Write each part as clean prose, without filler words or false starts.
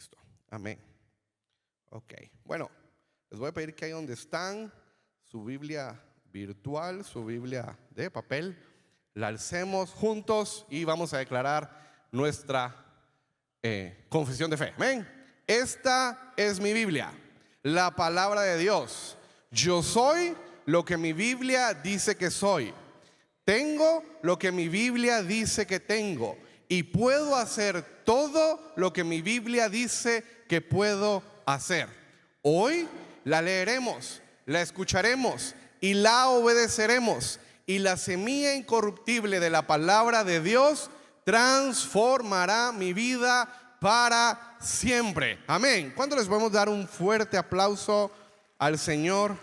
Listo. Amén. Ok. Bueno, les voy a pedir que ahí donde están, su Biblia virtual, su Biblia de papel, la alcemos juntos y vamos a declarar nuestra confesión de fe. Amén. Esta es mi Biblia, la palabra de Dios. Yo soy lo que mi Biblia dice que soy. Tengo lo que mi Biblia dice que tengo. Y puedo hacer todo lo que mi Biblia dice que puedo hacer. Hoy la leeremos, la escucharemos y la obedeceremos. Y la semilla incorruptible de la palabra de Dios transformará mi vida para siempre. Amén. ¿Cuánto les podemos dar un fuerte aplauso al Señor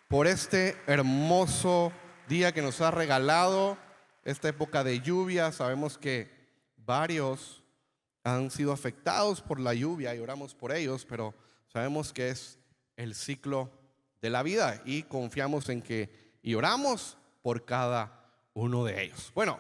por este hermoso día que nos ha regalado, esta época de lluvia? Sabemos que varios han sido afectados por la lluvia y oramos por ellos, pero sabemos que es el ciclo de la vida y confiamos en que y oramos por cada uno de ellos. Bueno,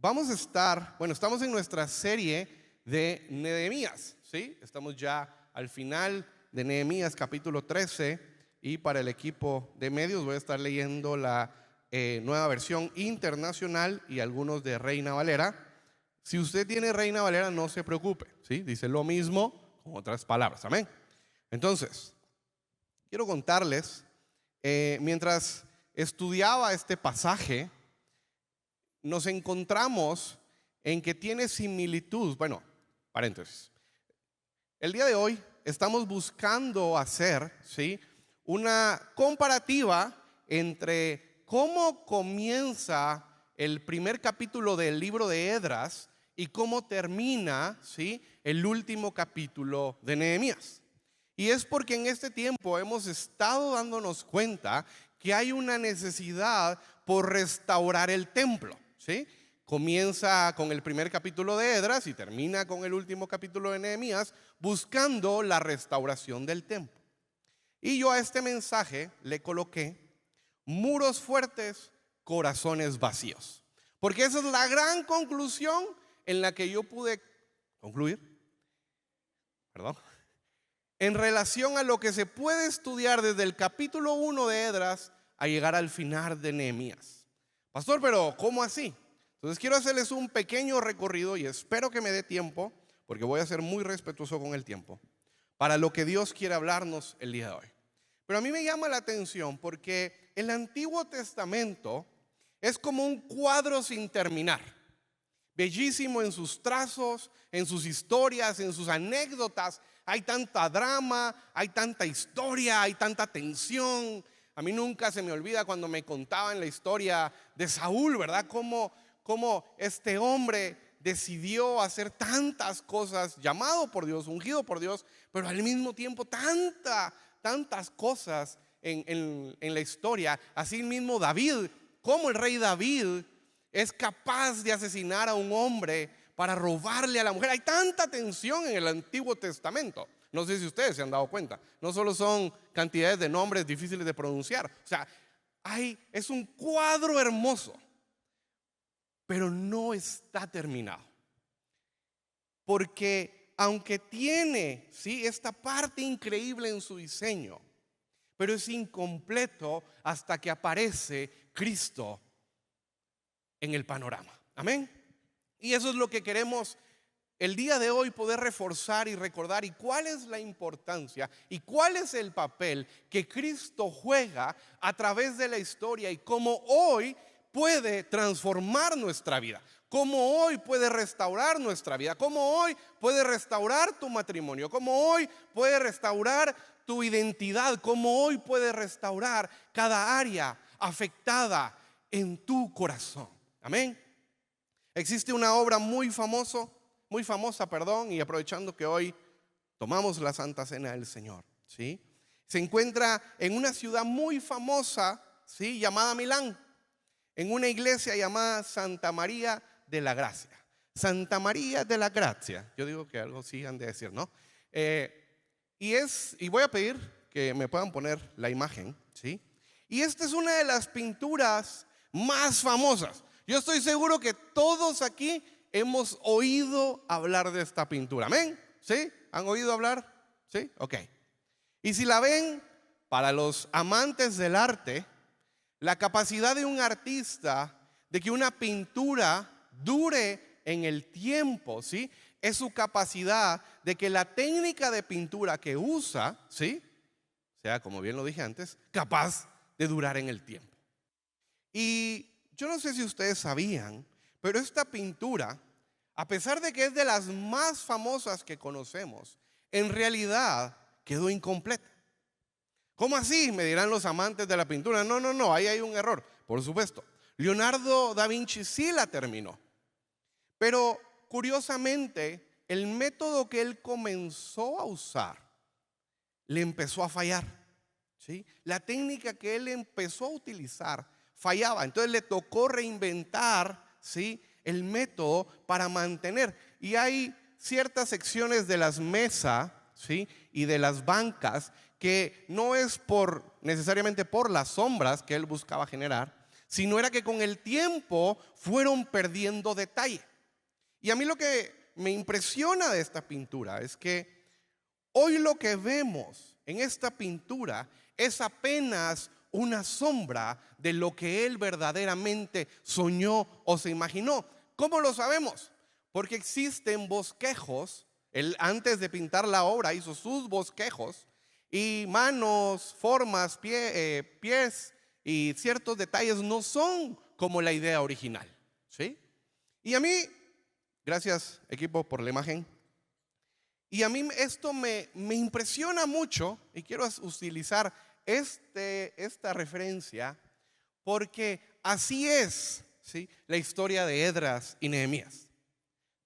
estamos en nuestra serie de Nehemías, ¿sí? Estamos ya al final de Nehemías capítulo 13 y para el equipo de medios voy a estar leyendo la nueva versión internacional y algunos de Reina Valera. Si usted tiene Reina Valera, no se preocupe, ¿sí? Dice lo mismo con otras palabras, amén. Entonces, quiero contarles, mientras estudiaba este pasaje, nos encontramos en que tiene similitud. Bueno, paréntesis. El día de hoy estamos buscando hacer, ¿sí?, una comparativa entre cómo comienza el primer capítulo del libro de Esdras y cómo termina, ¿sí?, el último capítulo de Nehemías. Y es porque en este tiempo hemos estado dándonos cuenta que hay una necesidad por restaurar el templo, ¿sí? Comienza con el primer capítulo de Esdras y termina con el último capítulo de Nehemías, buscando la restauración del templo. Y yo a este mensaje le coloqué muros fuertes, corazones vacíos, porque esa es la gran conclusión en la que yo pude concluir, en relación a lo que se puede estudiar desde el capítulo 1 de Esdras a llegar al final de Nehemías. Pastor, pero ¿cómo así? Entonces quiero hacerles un pequeño recorrido y espero que me dé tiempo, porque voy a ser muy respetuoso con el tiempo, para lo que Dios quiere hablarnos el día de hoy. Pero a mí me llama la atención porque el Antiguo Testamento es como un cuadro sin terminar, bellísimo en sus trazos, en sus historias, en sus anécdotas. Hay tanta drama, hay tanta historia, hay tanta tensión. A mí nunca se me olvida cuando me contaban la historia de Saúl, ¿verdad? Cómo este hombre decidió hacer tantas cosas, llamado por Dios, ungido por Dios, pero al mismo tiempo tantas cosas en la historia. Así mismo David, como el rey David es capaz de asesinar a un hombre para robarle a la mujer. Hay tanta tensión en el Antiguo Testamento. No sé si ustedes se han dado cuenta. No solo son cantidades de nombres difíciles de pronunciar. O sea, es un cuadro hermoso, pero no está terminado. Porque aunque tiene, ¿sí?, esta parte increíble en su diseño, pero es incompleto hasta que aparece Cristo en el panorama. Amén. Y eso es lo que queremos el día de hoy poder reforzar y recordar. Y cuál es la importancia y cuál es el papel que Cristo juega a través de la historia y cómo hoy puede transformar nuestra vida, cómo hoy puede restaurar nuestra vida, cómo hoy puede restaurar tu matrimonio, cómo hoy puede restaurar tu identidad, cómo hoy puede restaurar cada área afectada en tu corazón. Amén. Existe una obra muy famosa, y aprovechando que hoy tomamos la Santa Cena del Señor, ¿sí?, se encuentra en una ciudad muy famosa, ¿sí?, llamada Milán, en una iglesia llamada Santa María de la Gracia. Santa María de la Gracia. Yo digo que algo sí han de decir, ¿no? Y voy a pedir que me puedan poner la imagen, ¿sí? Y esta es una de las pinturas más famosas. Yo estoy seguro que todos aquí hemos oído hablar de esta pintura. Amén. ¿Sí? ¿Han oído hablar? ¿Sí? Ok. Y si la ven, para los amantes del arte, la capacidad de un artista de que una pintura dure en el tiempo, ¿sí? Es su capacidad de que la técnica de pintura que usa, ¿sí? Sea, como bien lo dije antes, capaz de durar en el tiempo. Y yo no sé si ustedes sabían, pero esta pintura, a pesar de que es de las más famosas que conocemos, en realidad quedó incompleta. ¿Cómo así? Me dirán los amantes de la pintura. No, ahí hay un error. Por supuesto, Leonardo da Vinci sí la terminó. Pero curiosamente, el método que él comenzó a usar le empezó a fallar, ¿sí? La técnica que él empezó a utilizar fallaba. Entonces le tocó reinventar, ¿sí?, el método para mantener. Y hay ciertas secciones de las mesas, ¿sí?, y de las bancas que no es necesariamente por las sombras que él buscaba generar, sino era que con el tiempo fueron perdiendo detalle. Y a mí lo que me impresiona de esta pintura es que hoy lo que vemos en esta pintura es apenas una sombra de lo que él verdaderamente soñó o se imaginó. ¿Cómo lo sabemos? Porque existen bosquejos. Él antes de pintar la obra hizo sus bosquejos y manos, formas, pies y ciertos detalles no son como la idea original, ¿sí? Y a mí, gracias equipo por la imagen. Y a mí esto me impresiona mucho y quiero utilizar esta referencia porque así es, ¿sí?, la historia de Esdras y Nehemías.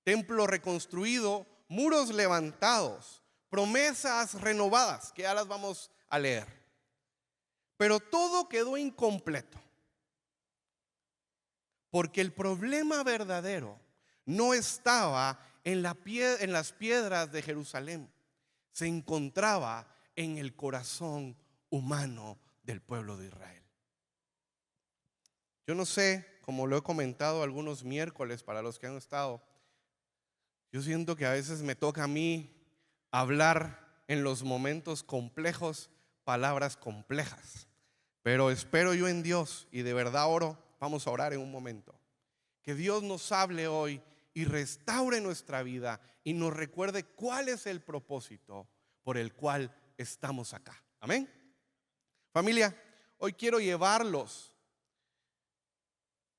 Templo reconstruido, muros levantados, promesas renovadas, que ya las vamos a leer. Pero todo quedó incompleto porque el problema verdadero no estaba en las piedras de Jerusalén, se encontraba en el corazón humano del pueblo de Israel. Yo no sé, como lo he comentado algunos miércoles para los que han estado, yo siento que a veces me toca a mí hablar en los momentos complejos palabras complejas, pero espero yo en Dios y de verdad oro, vamos a orar en un momento, que Dios nos hable hoy y restaure nuestra vida y nos recuerde cuál es el propósito por el cual estamos acá. Amén. Familia, hoy quiero llevarlos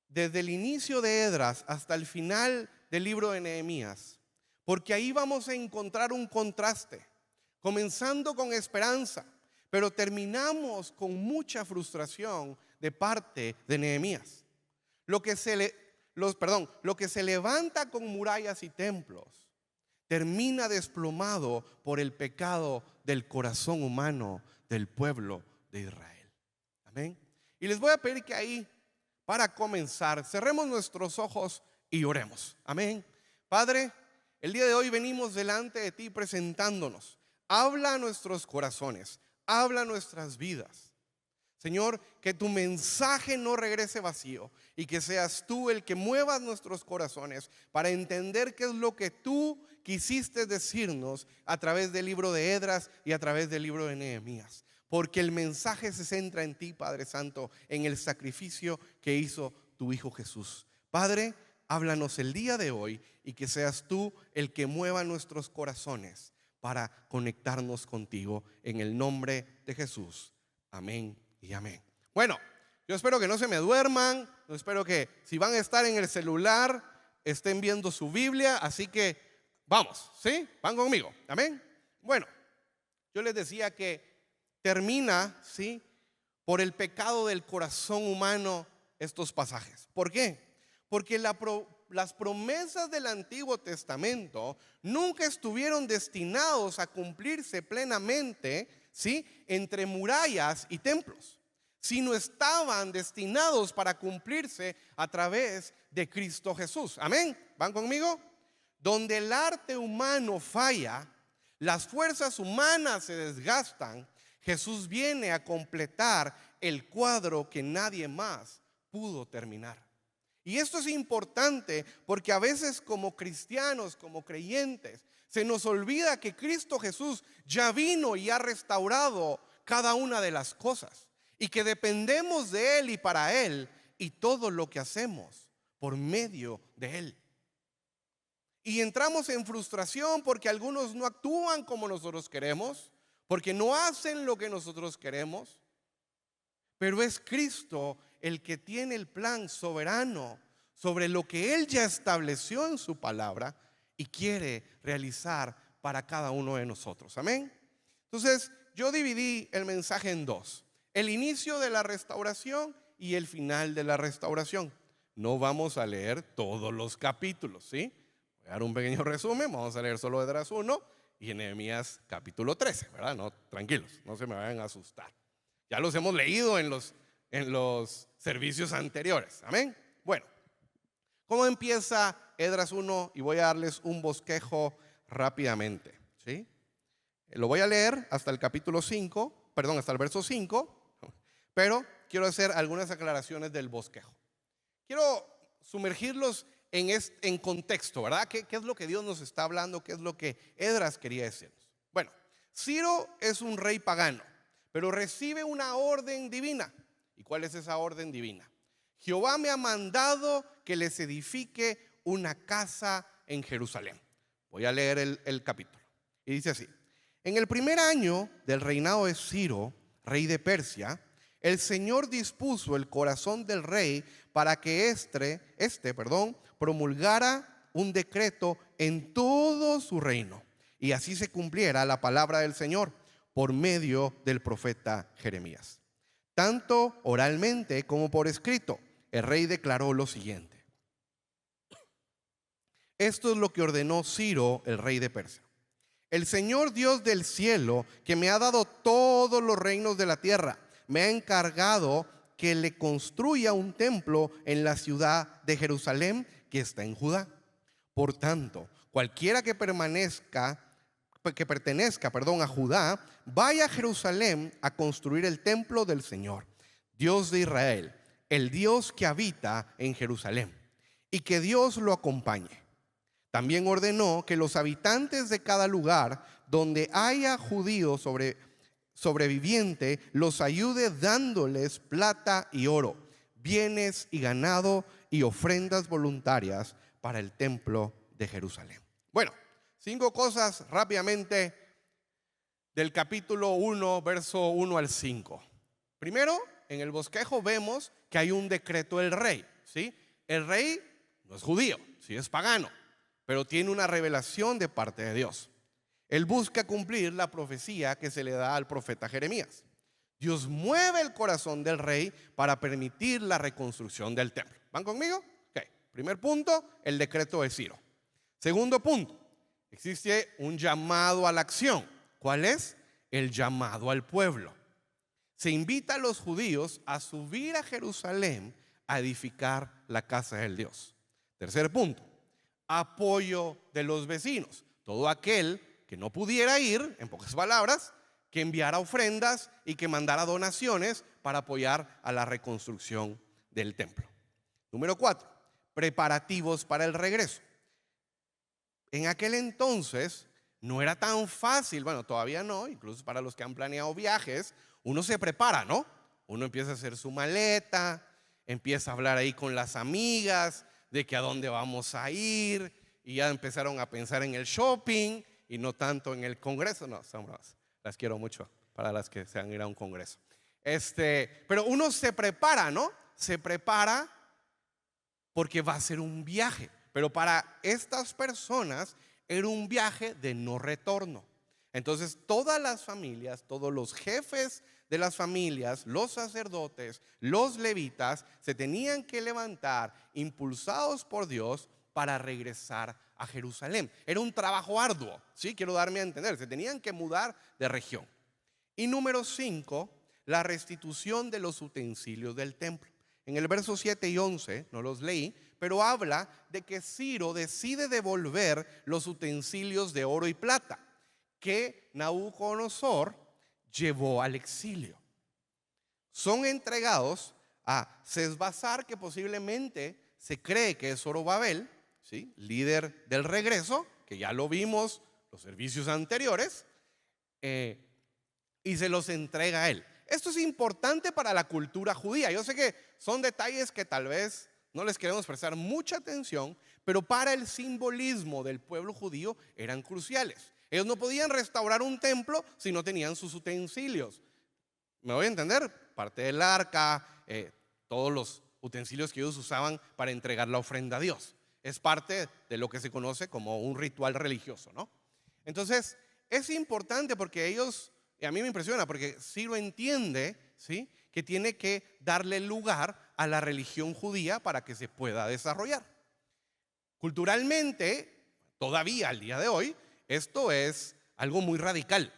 desde el inicio de Esdras hasta el final del libro de Nehemías, porque ahí vamos a encontrar un contraste, comenzando con esperanza, pero terminamos con mucha frustración de parte de Nehemías. Lo que se levanta con murallas y templos termina desplomado por el pecado del corazón humano del pueblo de Israel. Amén. Y les voy a pedir que ahí, para comenzar, cerremos nuestros ojos y oremos. Amén. Padre, el día de hoy venimos delante de ti presentándonos. Habla a nuestros corazones, habla a nuestras vidas. Señor, que tu mensaje no regrese vacío y que seas tú el que muevas nuestros corazones para entender qué es lo que tú quisiste decirnos a través del libro de Esdras y a través del libro de Nehemías. Porque el mensaje se centra en ti, Padre Santo, en el sacrificio que hizo tu Hijo Jesús. Padre, háblanos el día de hoy y que seas tú el que mueva nuestros corazones para conectarnos contigo en el nombre de Jesús. Amén y amén. Bueno, yo espero que no se me duerman. Yo espero que si van a estar en el celular estén viendo su Biblia. Así que vamos, ¿sí? Van conmigo. Amén. Bueno, yo les decía que termina, ¿sí?, por el pecado del corazón humano estos pasajes. ¿Por qué? Porque las promesas del Antiguo Testamento nunca estuvieron destinados a cumplirse plenamente, ¿sí?, entre murallas y templos, sino estaban destinados para cumplirse a través de Cristo Jesús. Amén. ¿Van conmigo? Donde el arte humano falla, las fuerzas humanas se desgastan, Jesús viene a completar el cuadro que nadie más pudo terminar. Y esto es importante porque a veces como cristianos, como creyentes, Se nos olvida que Cristo Jesús ya vino y ha restaurado cada una de las cosas y que dependemos de Él y para Él y todo lo que hacemos por medio de Él. Y entramos en frustración porque algunos no actúan como nosotros queremos, porque no hacen lo que nosotros queremos. Pero es Cristo el que tiene el plan soberano sobre lo que Él ya estableció en su palabra y quiere realizar para cada uno de nosotros. Amén. Entonces, yo dividí el mensaje en dos: el inicio de la restauración y el final de la restauración. No vamos a leer todos los capítulos, ¿sí? Voy a dar un pequeño resumen. Vamos a leer solo Esdras 1 y Nehemías capítulo 13, ¿verdad? No, tranquilos, no se me vayan a asustar. Ya los hemos leído en los servicios anteriores. Amén. Bueno, ¿cómo empieza Esdras 1? Y voy a darles un bosquejo rápidamente, ¿sí? Lo voy a leer hasta el capítulo 5, perdón, hasta el verso 5, pero quiero hacer algunas aclaraciones del bosquejo. Quiero sumergirlos en contexto, ¿verdad? ¿Qué es lo que Dios nos está hablando? ¿Qué es lo que Esdras quería decirnos? Bueno, Ciro es un rey pagano, pero recibe una orden divina. ¿Y cuál es esa orden divina? Jehová me ha mandado que les edifique una casa en Jerusalén. Voy a leer el capítulo. Y dice así: en el primer año del reinado de Ciro, rey de Persia, el Señor dispuso el corazón del rey para que este promulgara un decreto en todo su reino, y así se cumpliera la palabra del Señor por medio del profeta Jeremías. Tanto oralmente como por escrito, el rey declaró lo siguiente: esto es lo que ordenó Ciro, el rey de Persia. El Señor Dios del cielo, que me ha dado todos los reinos de la tierra, me ha encargado que le construya un templo en la ciudad de Jerusalén, que está en Judá. Por tanto, cualquiera que pertenezca a Judá, vaya a Jerusalén a construir el templo del Señor, Dios de Israel, el Dios que habita en Jerusalén, y que Dios lo acompañe. También ordenó que los habitantes de cada lugar donde haya judíos sobreviviente los ayude dándoles plata y oro, bienes y ganado y ofrendas voluntarias para el templo de Jerusalén. Bueno, 5 cosas rápidamente del capítulo 1, verso 1 al 5. Primero, en el bosquejo vemos que hay un decreto del rey, ¿sí? El rey no es judío, sí es pagano, pero tiene una revelación de parte de Dios. Él busca cumplir la profecía que se le da al profeta Jeremías. Dios mueve el corazón del rey para permitir la reconstrucción del templo. ¿Van conmigo? Okay. Primer punto, el decreto de Ciro. Segundo punto, existe un llamado a la acción. ¿Cuál es? El llamado al pueblo. Se invita a los judíos a subir a Jerusalén a edificar la casa del Dios. Tercer punto, apoyo de los vecinos. Todo aquel que no pudiera ir, en pocas palabras, que enviara ofrendas y que mandara donaciones para apoyar a la reconstrucción del templo. Número 4, preparativos para el regreso. En aquel entonces no era tan fácil, bueno, todavía no, incluso para los que han planeado viajes, uno se prepara, ¿no? Uno empieza a hacer su maleta, empieza a hablar ahí con las amigas de que a dónde vamos a ir, y ya empezaron a pensar en el shopping y no tanto en el congreso. No, las quiero mucho para las que se van a ir a un congreso. Pero uno se prepara, ¿no? Se prepara porque va a ser un viaje. Pero para estas personas era un viaje de no retorno. Entonces todas las familias, todos los jefes de las familias, los sacerdotes, los levitas, se tenían que levantar impulsados por Dios para regresar a Jerusalén. Era un trabajo arduo, ¿sí? Quiero darme a entender, se tenían que mudar de región. Y número 5, la restitución de los utensilios del templo. En el verso 7 y 11, no los leí, pero habla de que Ciro decide devolver los utensilios de oro y plata que Nabucodonosor llevó al exilio. Son entregados a Sesbazar, que posiblemente se cree que es Zorobabel, ¿sí? Líder del regreso, que ya lo vimos los servicios anteriores, y se los entrega a él. Esto es importante para la cultura judía. Yo sé que son detalles que tal vez no les queremos prestar mucha atención, pero para el simbolismo del pueblo judío eran cruciales. Ellos no podían restaurar un templo si no tenían sus utensilios. ¿Me voy a entender? Parte del arca, todos los utensilios que ellos usaban para entregar la ofrenda a Dios. Es parte de lo que se conoce como un ritual religioso, ¿no? Entonces, es importante porque ellos, y a mí me impresiona porque Ciro entiende, ¿sí?, que tiene que darle lugar a la religión judía para que se pueda desarrollar. Culturalmente, todavía al día de hoy, esto es algo muy radical,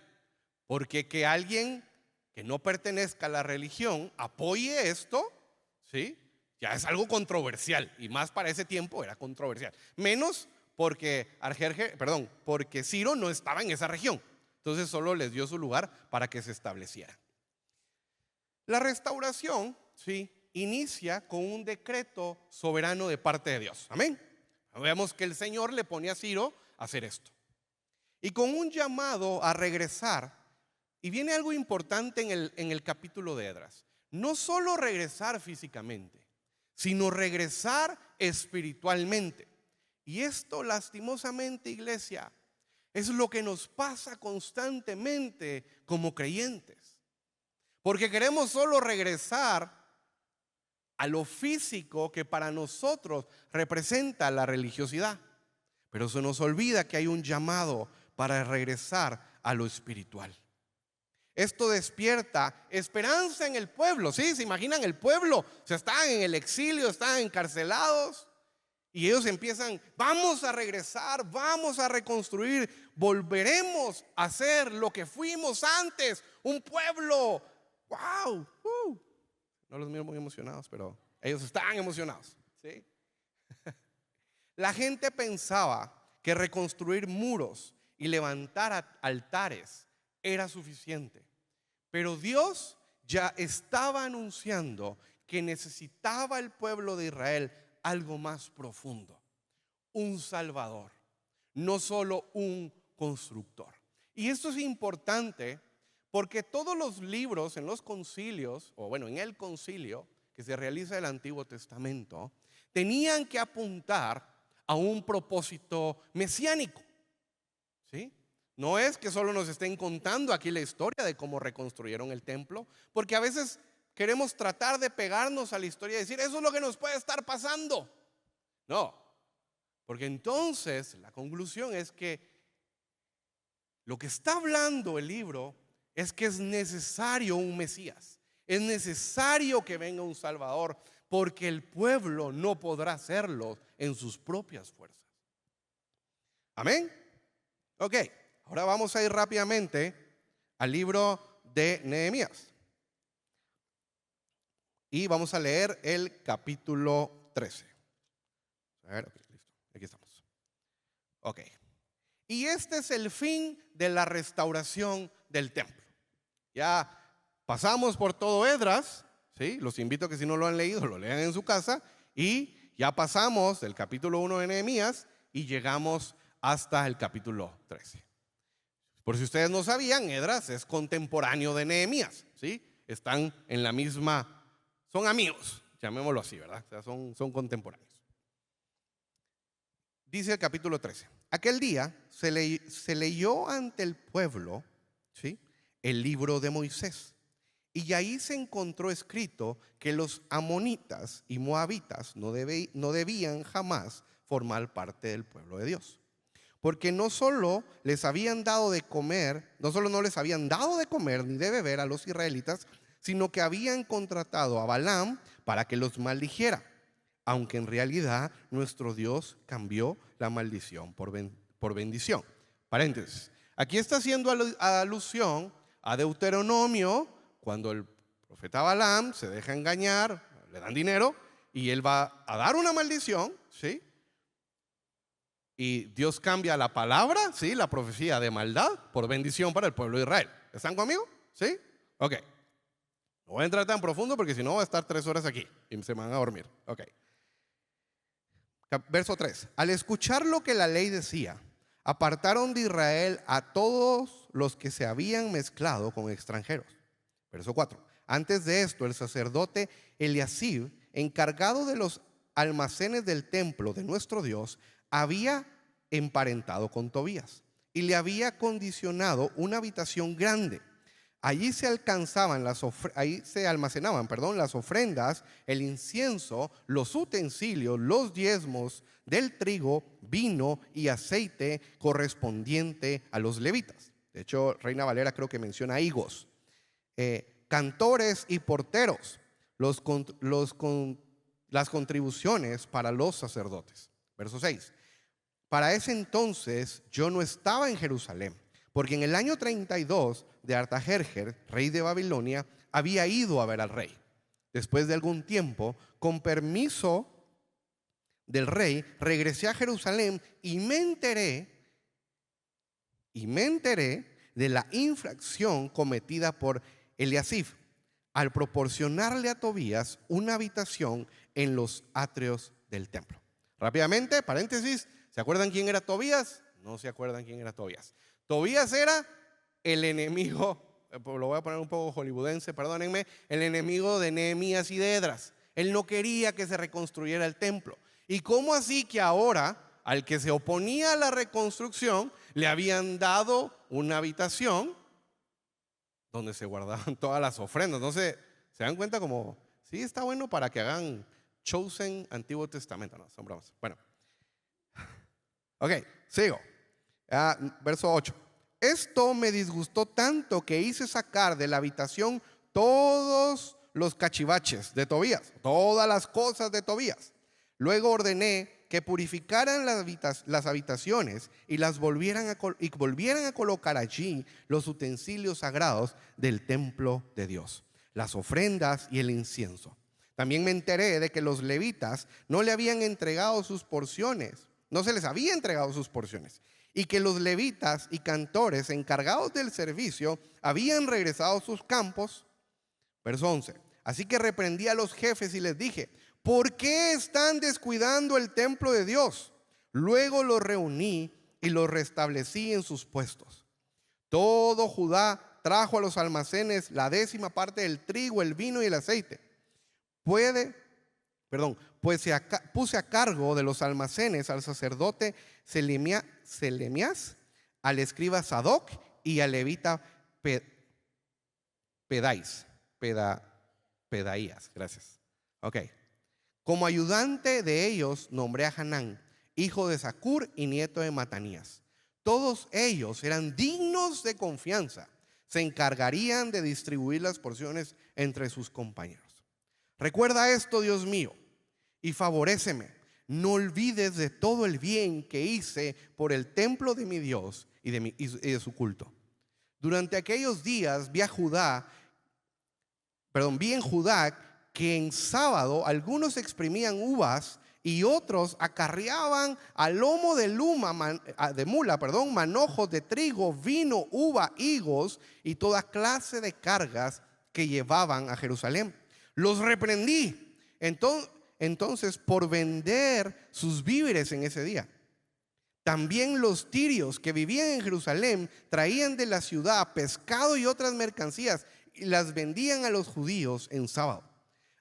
porque que alguien que no pertenezca a la religión apoye esto, ¿sí?, ya es algo controversial, y más para ese tiempo era controversial. Menos porque porque Ciro no estaba en esa región. Entonces solo les dio su lugar para que se establecieran. La restauración, ¿sí?, inicia con un decreto soberano de parte de Dios. Amén. Vemos que el Señor le pone a Ciro a hacer esto. Y con un llamado a regresar, y viene algo importante en el capítulo de Esdras. No solo regresar físicamente, sino regresar espiritualmente. Y esto, lastimosamente, iglesia, es lo que nos pasa constantemente como creyentes. Porque queremos solo regresar a lo físico que para nosotros representa la religiosidad. Pero se nos olvida que hay un llamado para regresar a lo espiritual. Esto despierta esperanza en el pueblo. ¿Sí? ¿Se imaginan el pueblo? O sea, están en el exilio, están encarcelados. Y ellos empiezan, vamos a regresar, vamos a reconstruir, volveremos a ser lo que fuimos antes, un pueblo. ¡Wow! No los miro muy emocionados, pero ellos están emocionados, ¿sí? La gente pensaba que reconstruir muros y levantar altares era suficiente, pero Dios ya estaba anunciando que necesitaba el pueblo de Israel algo más profundo, un Salvador, no solo un constructor. Y esto es importante porque todos los libros en los concilios, o bueno, en el concilio que se realiza del Antiguo Testamento, tenían que apuntar a un propósito mesiánico, ¿sí? No es que solo nos estén contando aquí la historia de cómo reconstruyeron el templo, porque a veces queremos tratar de pegarnos a la historia y decir, eso es lo que nos puede estar pasando. No, porque entonces la conclusión es que lo que está hablando el libro es que es necesario un Mesías, es necesario que venga un Salvador, porque el pueblo no podrá hacerlo en sus propias fuerzas. Amén. Ok, ahora vamos a ir rápidamente al libro de Nehemías. Y vamos a leer el capítulo 13. A ver, okay, listo, aquí estamos. Ok. Y este es el fin de la restauración del templo. Ya pasamos por todo Esdras, ¿sí? Los invito a que si no lo han leído, lo lean en su casa. Y ya pasamos del capítulo 1 de Nehemías y llegamos hasta el capítulo 13. Por si ustedes no sabían, Esdras es contemporáneo de Nehemías, ¿sí? Están en la misma, son amigos, llamémoslo así, ¿verdad? O sea, son contemporáneos. Dice el capítulo 13. Aquel día se leyó ante el pueblo, ¿sí?, el libro de Moisés. Y ahí se encontró escrito que los amonitas y moabitas no debían jamás formar parte del pueblo de Dios. Porque no solo les habían dado de comer, no solo no les habían dado de comer ni de beber a los israelitas, sino que habían contratado a Balaam para que los maldijera. Aunque en realidad nuestro Dios cambió la maldición por bendición. Paréntesis. Aquí está haciendo alusión a Deuteronomio, cuando el profeta Balaam se deja engañar, le dan dinero y él va a dar una maldición, ¿sí? Y Dios cambia la palabra, ¿sí?, la profecía de maldad por bendición para el pueblo de Israel. ¿Están conmigo? ¿Sí? Ok. No voy a entrar tan profundo porque si no voy a estar 3 horas aquí y se me van a dormir. Ok. Verso 3. Al escuchar lo que la ley decía, apartaron de Israel a todos los que se habían mezclado con extranjeros. Verso 4. Antes de esto, el sacerdote Eliasib, encargado de los almacenes del templo de nuestro Dios, había emparentado con Tobías y le había condicionado una habitación grande. Allí se almacenaban, las ofrendas, el incienso, los utensilios, los diezmos del trigo, vino y aceite correspondiente a los levitas. De hecho, Reina Valera creo que menciona higos. Cantores y porteros, las contribuciones para los sacerdotes. Verso 6. Para ese entonces yo no estaba en Jerusalén, porque en el año 32 de Artajerjes, rey de Babilonia, había ido a ver al rey. Después de algún tiempo, con permiso del rey, regresé a Jerusalén y me enteré de la infracción cometida por Eliasib al proporcionarle a Tobías una habitación en los atrios del templo. Rápidamente, paréntesis, ¿se acuerdan quién era Tobías? No se acuerdan quién era Tobías. Tobías era el enemigo, lo voy a poner un poco hollywoodense, perdónenme, el enemigo de Nehemías y de Esdras. Él no quería que se reconstruyera el templo. ¿Y cómo así que ahora al que se oponía a la reconstrucción le habían dado una habitación donde se guardaban todas las ofrendas? Entonces, ¿se dan cuenta como, sí, está bueno para que hagan Chosen Antiguo Testamento? No, son bromas. Bueno, ok, sigo. Verso 8. Esto me disgustó tanto que hice sacar de la habitación todos los cachivaches de Tobías, todas las cosas de Tobías. Luego ordené que purificaran las habitaciones y volvieran a colocar allí los utensilios sagrados del templo de Dios, las ofrendas y el incienso. También me enteré de que los levitas no le habían entregado sus porciones, no se les había entregado sus porciones, y que los levitas y cantores encargados del servicio habían regresado a sus campos. Verso 11. Así que reprendí a los jefes y les dije: ¿por qué están descuidando el templo de Dios? Luego los reuní y los restablecí en sus puestos. Todo Judá trajo a los almacenes la 10ª parte del trigo, el vino y el aceite. Pues puse a cargo de los almacenes al sacerdote Selemias, al escriba Sadoc y al levita Pedaías. Gracias. Ok. Como ayudante de ellos nombré a Hanán, hijo de Zacur y nieto de Matanías. Todos ellos eran dignos de confianza. Se encargarían de distribuir las porciones entre sus compañeros. Recuerda esto, Dios mío, y favoréceme. No olvides de todo el bien que hice por el templo de mi Dios y de su culto. Durante aquellos días vi en Judá que en sábado algunos exprimían uvas y otros acarreaban al lomo de mula, manojos de trigo, vino, uva, higos y toda clase de cargas que llevaban a Jerusalén. Los reprendí entonces por vender sus víveres en ese día. También los tirios que vivían en Jerusalén traían de la ciudad pescado y otras mercancías y las vendían a los judíos en sábado.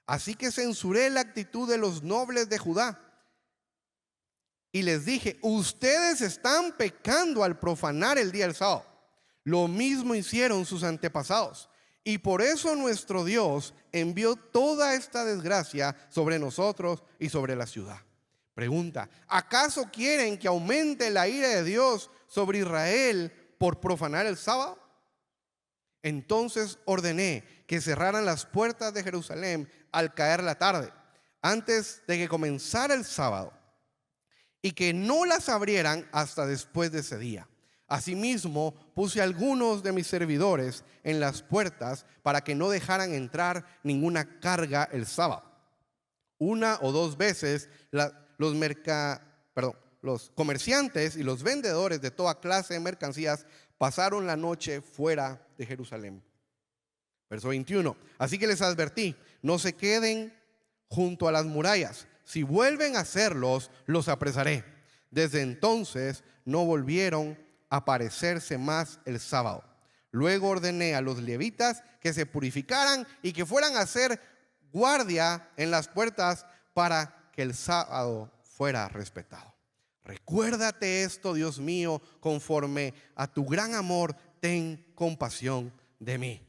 Así que censuré la actitud de los nobles de Judá y les dije: ustedes están pecando al profanar el día del sábado. Lo mismo hicieron sus antepasados, y por eso nuestro Dios envió toda esta desgracia sobre nosotros y sobre la ciudad. Pregunta: ¿acaso quieren que aumente la ira de Dios sobre Israel por profanar el sábado? Entonces ordené que cerraran las puertas de Jerusalén al caer la tarde, antes de que comenzara el sábado, y que no las abrieran hasta después de ese día. Asimismo, puse a algunos de mis servidores en las puertas para que no dejaran entrar ninguna carga el sábado. 1 o 2 veces los comerciantes y los vendedores de toda clase de mercancías pasaron la noche fuera de Jerusalén. Verso 21. Así que les advertí: no se queden junto a las murallas. Si vuelven a hacerlos, los apresaré. Desde entonces no volvieron a parecerse más el sábado. Luego ordené a los levitas que se purificaran y que fueran a hacer guardia en las puertas para que el sábado fuera respetado. Recuérdate esto, Dios mío, conforme a tu gran amor, ten compasión de mí.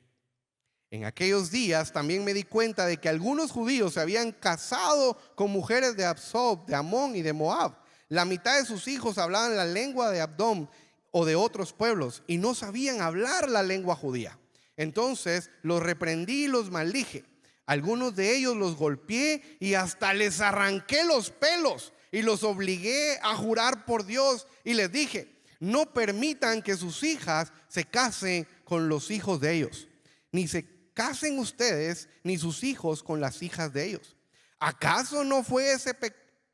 En aquellos días también me di cuenta de que algunos judíos se habían casado con mujeres de Absob, de Amón y de Moab. La mitad de sus hijos hablaban la lengua de Abdón o de otros pueblos y no sabían hablar la lengua judía. Entonces los reprendí y los maldije. Algunos de ellos los golpeé y hasta les arranqué los pelos y los obligué a jurar por Dios y les dije: no permitan que sus hijas se casen con los hijos de ellos, ni se casen ustedes ni sus hijos con las hijas de ellos. ¿Acaso no fue ese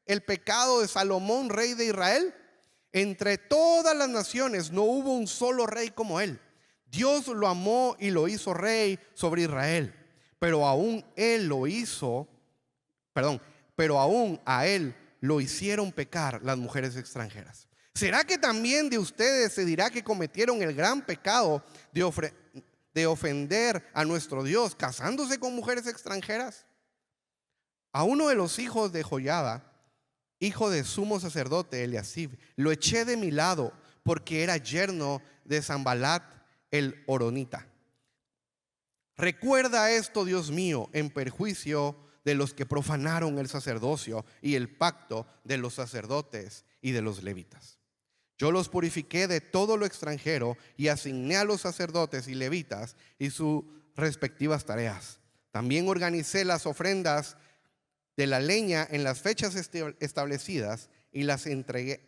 el pecado de Salomón, rey de Israel? Entre todas las naciones no hubo un solo rey como él. Dios lo amó y lo hizo rey sobre Israel. Pero aún a él lo hicieron pecar las mujeres extranjeras. ¿Será que también de ustedes se dirá que cometieron el gran pecado de ofender a nuestro Dios casándose con mujeres extranjeras? A uno de los hijos de Joiada, hijo de sumo sacerdote Eliasib, lo eché de mi lado porque era yerno de Sanbalat el horonita. Recuerda esto, Dios mío, en perjuicio de los que profanaron el sacerdocio y el pacto de los sacerdotes y de los levitas. Yo los purifiqué de todo lo extranjero y asigné a los sacerdotes y levitas y sus respectivas tareas. También organicé las ofrendas de la leña en las fechas establecidas y las entregas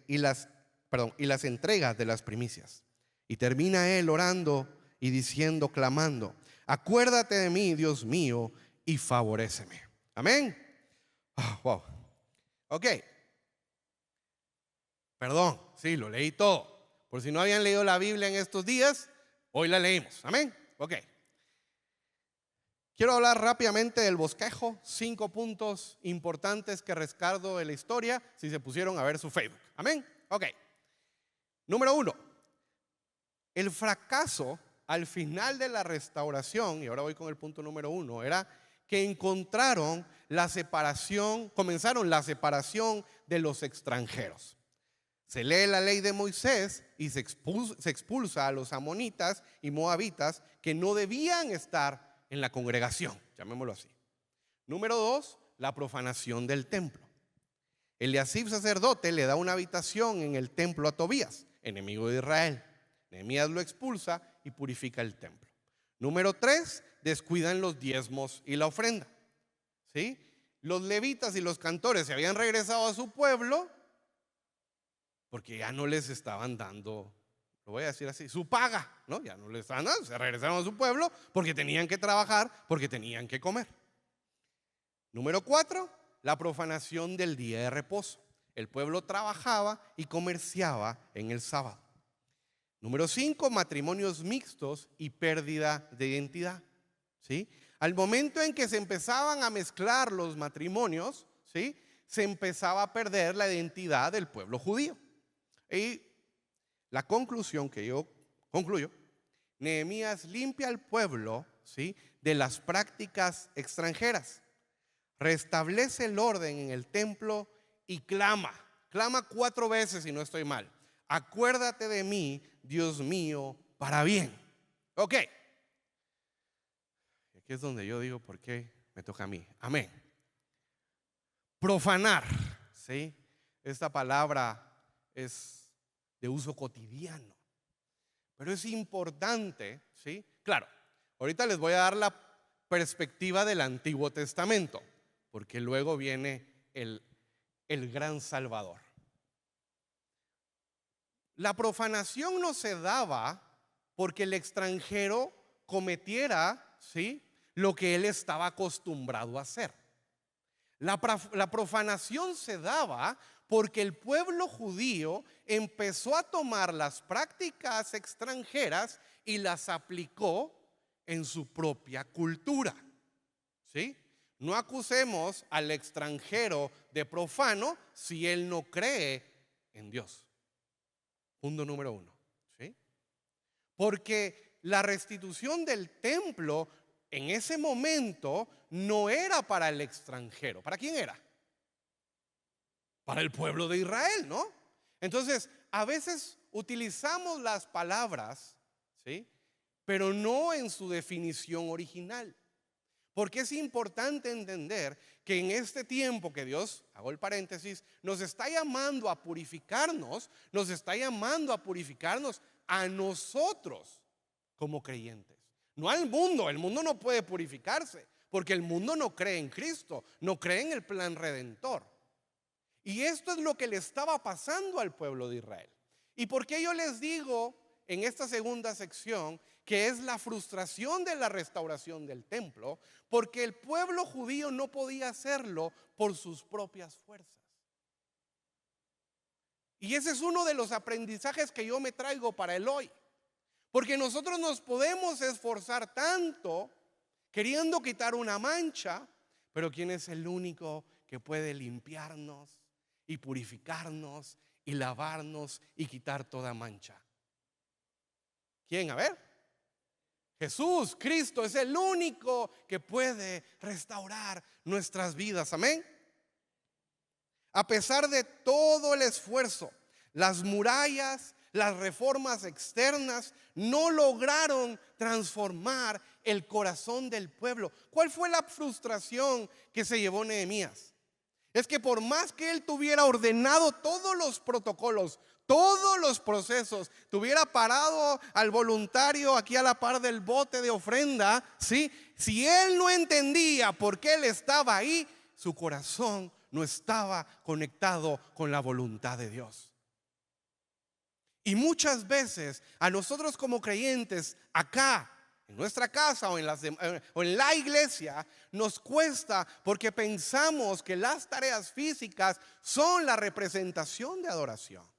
de las primicias. Y termina él orando y diciendo, clamando: acuérdate de mí, Dios mío, y favoréceme. Amén. Wow. Ok. Perdón, sí, lo leí todo. Por si no habían leído la Biblia en estos días, hoy la leímos. Amén. Ok. Quiero hablar rápidamente del bosquejo. 5 puntos importantes que rescato de la historia si se pusieron a ver su Facebook. Amén. Ok. Número 1. El fracaso al final de la restauración, y ahora voy con el punto número 1, era que comenzaron la separación de los extranjeros. Se lee la ley de Moisés y se expulsa a los amonitas y moabitas que no debían estar en la congregación, llamémoslo así. Número 2, la profanación del templo. Eliasib, sacerdote, le da una habitación en el templo a Tobías, enemigo de Israel. Nehemías lo expulsa y purifica el templo. Número 3, descuidan los diezmos y la ofrenda. ¿Sí? Los levitas y los cantores se habían regresado a su pueblo porque ya no les estaban dando, lo voy a decir así, su paga, ¿no? Ya no les estaban dando, se regresaron a su pueblo porque tenían que trabajar, porque tenían que comer. Número 4, la profanación del día de reposo. El pueblo trabajaba y comerciaba en el sábado. Número 5, matrimonios mixtos y pérdida de identidad. ¿Sí? Al momento en que se empezaban a mezclar los matrimonios, ¿sí?, se empezaba a perder la identidad del pueblo judío. Y la conclusión que yo concluyo: Nehemías limpia al pueblo, ¿sí?, de las prácticas extranjeras, restablece el orden en el templo y clama 4 veces, si no estoy mal: acuérdate de mí, Dios mío, para bien. Ok. Aquí es donde yo digo, ¿por qué me toca a mí? Amén. Profanar, ¿sí? Esta palabra es de uso cotidiano, pero es importante, ¿sí? Claro, ahorita les voy a dar la perspectiva del Antiguo Testamento, porque luego viene el gran Salvador. La profanación no se daba porque el extranjero cometiera, ¿sí?, lo que él estaba acostumbrado a hacer. La profanación se daba porque el pueblo judío empezó a tomar las prácticas extranjeras y las aplicó en su propia cultura. ¿Sí? No acusemos al extranjero de profano si él no cree en Dios. Punto número 1, ¿sí? Porque la restitución del templo en ese momento no era para el extranjero. ¿Para quién era? Para el pueblo de Israel, ¿no? Entonces, a veces utilizamos las palabras, ¿sí?, pero no en su definición original. Porque es importante entender que en este tiempo que Dios, hago el paréntesis, nos está llamando a purificarnos, nos está llamando a purificarnos a nosotros como creyentes. No al mundo. El mundo no puede purificarse porque el mundo no cree en Cristo, no cree en el plan redentor. Y esto es lo que le estaba pasando al pueblo de Israel. ¿Y por qué yo les digo en esta segunda sección que es la frustración de la restauración del templo? Porque el pueblo judío no podía hacerlo por sus propias fuerzas. Y ese es uno de los aprendizajes que yo me traigo para el hoy. Porque nosotros nos podemos esforzar tanto queriendo quitar una mancha, pero ¿quién es el único que puede limpiarnos y purificarnos y lavarnos y quitar toda mancha? ¿Quién? A ver. Jesús, Cristo es el único que puede restaurar nuestras vidas. Amén. A pesar de todo el esfuerzo, las murallas, las reformas externas no lograron transformar el corazón del pueblo. ¿Cuál fue la frustración que se llevó Nehemías? Es que por más que él tuviera ordenado todos los protocolos, todos los procesos, tuviera parado al voluntario aquí a la par del bote de ofrenda, ¿sí?, si él no entendía por qué él estaba ahí, su corazón no estaba conectado con la voluntad de Dios. Y muchas veces a nosotros como creyentes acá, en nuestra casa o en la iglesia, nos cuesta porque pensamos que las tareas físicas son la representación de adoración.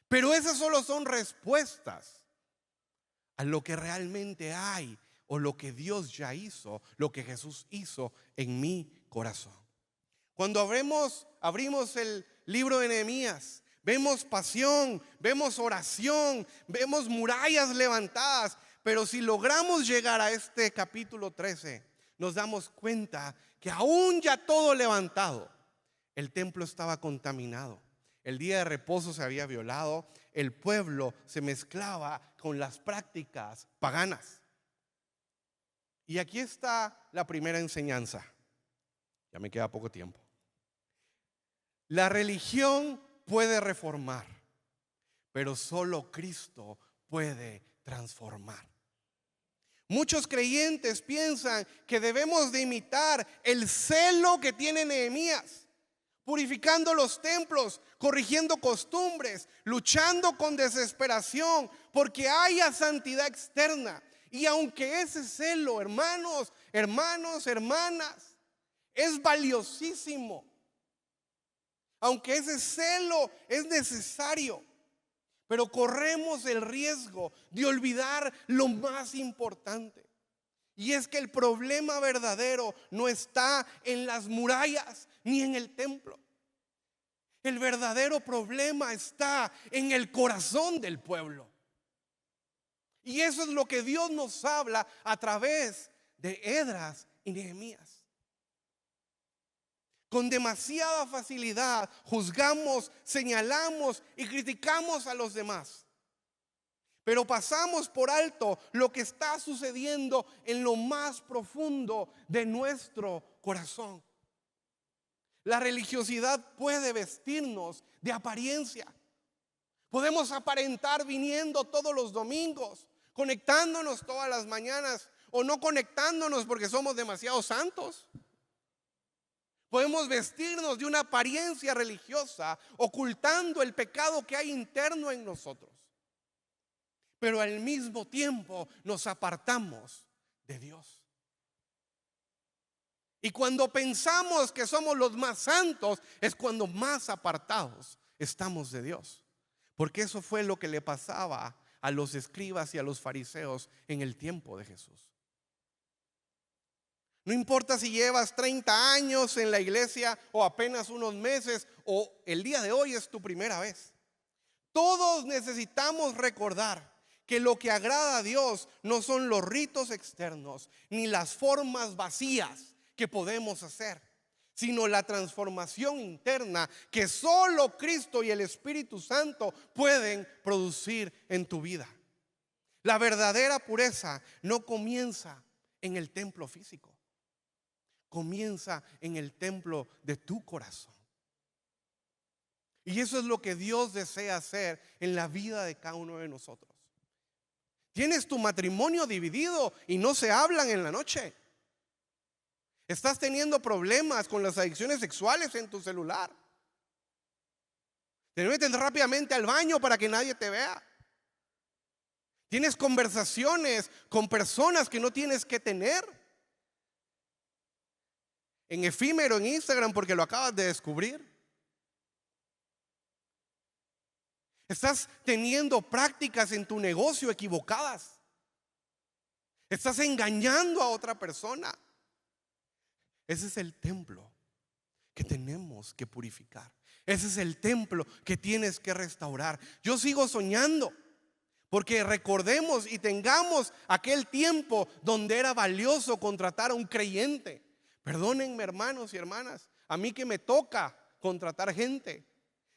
Pero esas solo son respuestas a lo que realmente hay o lo que Dios ya hizo, lo que Jesús hizo en mi corazón. Cuando abrimos el libro de Nehemías, vemos pasión, vemos oración, vemos murallas levantadas. Pero si logramos llegar a este capítulo 13, nos damos cuenta que aún ya todo levantado, el templo estaba contaminado. El día de reposo se había violado. El pueblo se mezclaba con las prácticas paganas. Y aquí está la primera enseñanza. Ya me queda poco tiempo. La religión puede reformar, pero solo Cristo puede transformar. Muchos creyentes piensan que debemos de imitar el celo que tiene Nehemías, purificando los templos, corrigiendo costumbres, luchando con desesperación porque haya santidad externa. Y aunque ese celo, hermanos, hermanas, es valiosísimo, aunque ese celo es necesario, pero corremos el riesgo de olvidar lo más importante. Y es que el problema verdadero no está en las murallas ni en el templo. El verdadero problema está en el corazón del pueblo. Y eso es lo que Dios nos habla a través de Esdras y Nehemías. Con demasiada facilidad juzgamos, señalamos y criticamos a los demás. Pero pasamos por alto lo que está sucediendo en lo más profundo de nuestro corazón. La religiosidad puede vestirnos de apariencia. Podemos aparentar viniendo todos los domingos, conectándonos todas las mañanas o no conectándonos porque somos demasiado santos. Podemos vestirnos de una apariencia religiosa, ocultando el pecado que hay interno en nosotros. Pero al mismo tiempo nos apartamos de Dios. Y cuando pensamos que somos los más santos, es cuando más apartados estamos de Dios. Porque eso fue lo que le pasaba a los escribas y a los fariseos en el tiempo de Jesús. No importa si llevas 30 años en la iglesia o apenas unos meses o el día de hoy es tu primera vez. Todos necesitamos recordar que lo que agrada a Dios no son los ritos externos ni las formas vacías que podemos hacer, sino la transformación interna que solo Cristo y el Espíritu Santo pueden producir en tu vida. La verdadera pureza no comienza en el templo físico. Comienza en el templo de tu corazón. Y eso es lo que Dios desea hacer en la vida de cada uno de nosotros. Tienes tu matrimonio dividido y no se hablan en la noche. Estás teniendo problemas con las adicciones sexuales en tu celular. Te metes rápidamente al baño para que nadie te vea. Tienes conversaciones con personas que no tienes que tener. En efímero en Instagram porque lo acabas de descubrir. Estás teniendo prácticas en tu negocio equivocadas. Estás engañando a otra persona. Ese es el templo que tenemos que purificar. Ese es el templo que tienes que restaurar. Yo sigo soñando porque recordemos y tengamos aquel tiempo donde era valioso contratar a un creyente. Perdónenme, hermanos y hermanas, a mí que me toca contratar gente,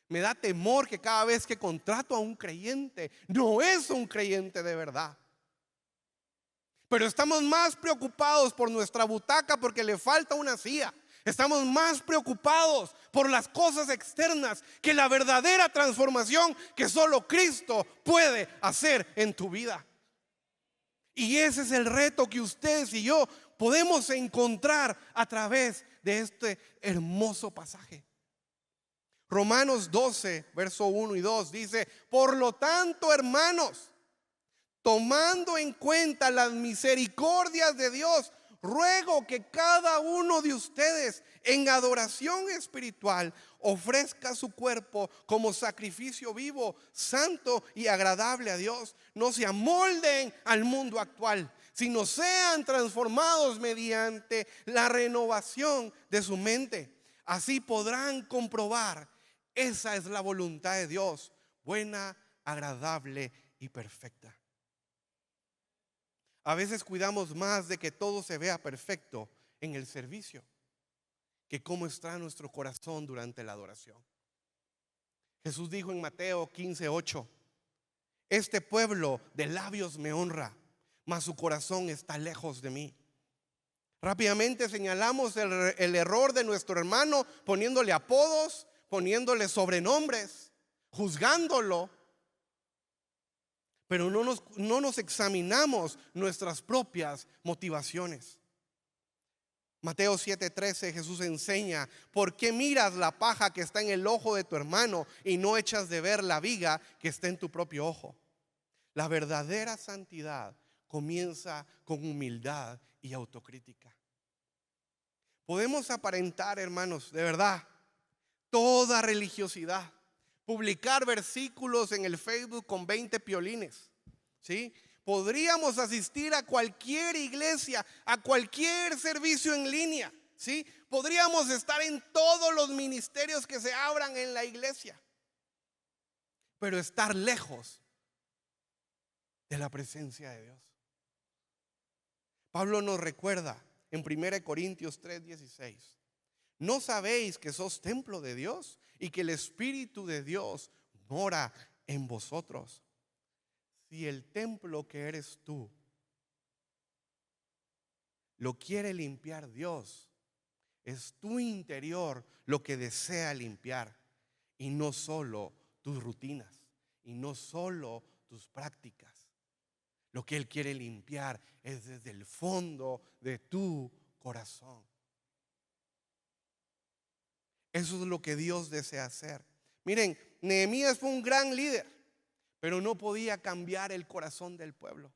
me da temor que cada vez que contrato a un creyente, no es un creyente de verdad. Pero estamos más preocupados por nuestra butaca porque le falta una silla. Estamos más preocupados por las cosas externas que la verdadera transformación que solo Cristo puede hacer en tu vida. Y ese es el reto que ustedes y yo podemos encontrar a través de este hermoso pasaje. Romanos 12, verso 1 y 2 dice: por lo tanto, hermanos, tomando en cuenta las misericordias de Dios, ruego que cada uno de ustedes en adoración espiritual ofrezca su cuerpo como sacrificio vivo, santo y agradable a Dios. No se amolden al mundo actual, sino sean transformados mediante la renovación de su mente. Así podrán comprobar, esa es la voluntad de Dios, buena, agradable y perfecta. A veces cuidamos más de que todo se vea perfecto en el servicio que cómo está nuestro corazón durante la adoración. Jesús dijo en Mateo 15:8: este pueblo de labios me honra, mas su corazón está lejos de mí. Rápidamente señalamos el error de nuestro hermano poniéndole apodos, poniéndole sobrenombres, juzgándolo. Pero no nos examinamos nuestras propias motivaciones. Mateo 7:13, Jesús enseña: ¿por qué miras la paja que está en el ojo de tu hermano y no echas de ver la viga que está en tu propio ojo? La verdadera santidad comienza con humildad y autocrítica. Podemos aparentar, hermanos, de verdad, toda religiosidad, publicar versículos en el Facebook con 20 piolines, ¿sí? Podríamos asistir a cualquier iglesia, a cualquier servicio en línea, ¿sí? Podríamos estar en todos los ministerios que se abran en la iglesia, pero estar lejos de la presencia de Dios. Pablo nos recuerda en 1 Corintios 3:16: ¿no sabéis que sos templo de Dios y que el Espíritu de Dios mora en vosotros? Si el templo que eres tú lo quiere limpiar Dios, es tu interior lo que desea limpiar, y no solo tus rutinas, y no solo tus prácticas. Lo que Él quiere limpiar es desde el fondo de tu corazón. Eso es lo que Dios desea hacer. Miren, Nehemías fue un gran líder, pero no podía cambiar el corazón del pueblo.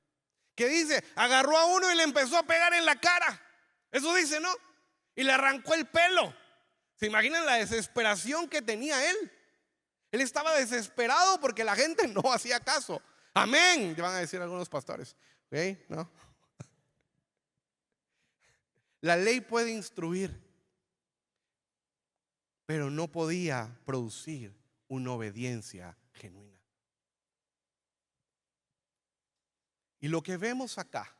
¿Qué dice? Agarró a uno y le empezó a pegar en la cara. Eso dice, ¿no? Y le arrancó el pelo. ¿Se imaginan la desesperación que tenía él? Él estaba desesperado porque la gente no hacía caso. Amén, te van a decir algunos pastores. ¿Ok? ¿No? La ley puede instruir, pero no podía producir una obediencia genuina. Y lo que vemos acá,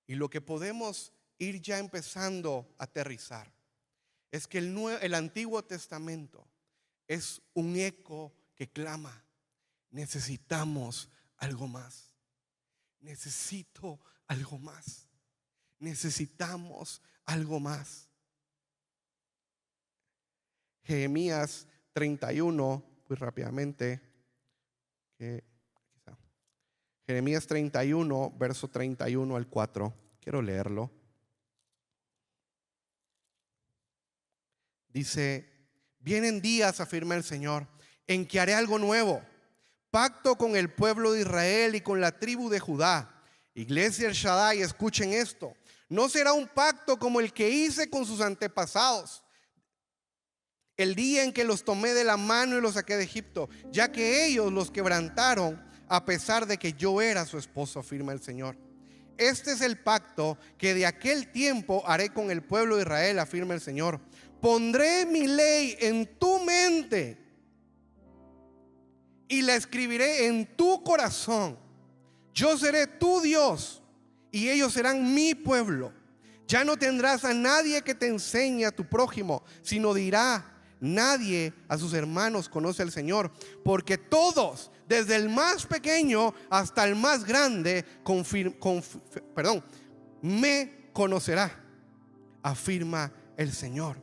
y lo que podemos ir ya empezando a aterrizar, es que el Antiguo Testamento es un eco que clama: necesitamos algo más. Necesito algo más. Necesitamos algo más. Jeremías 31, muy rápidamente. Jeremías 31, verso 31 al 4. Quiero leerlo. Dice: vienen días, afirma el Señor, en que haré algo nuevo. Pacto con el pueblo de Israel y con la tribu de Judá. Iglesia El Shaddai, escuchen esto. No será un pacto como el que hice con sus antepasados el día en que los tomé de la mano y los saqué de Egipto, ya que ellos los quebrantaron a pesar de que yo era su esposo, afirma el Señor. Este es el pacto que de aquel tiempo haré con el pueblo de Israel, afirma el Señor. Pondré mi ley en tu mente y la escribiré en tu corazón. Yo seré tu Dios y ellos serán mi pueblo. Ya no tendrás a nadie que te enseñe a tu prójimo, sino dirá: nadie a sus hermanos conoce al Señor, porque todos, desde el más pequeño hasta el más grande, me conocerá, afirma el Señor.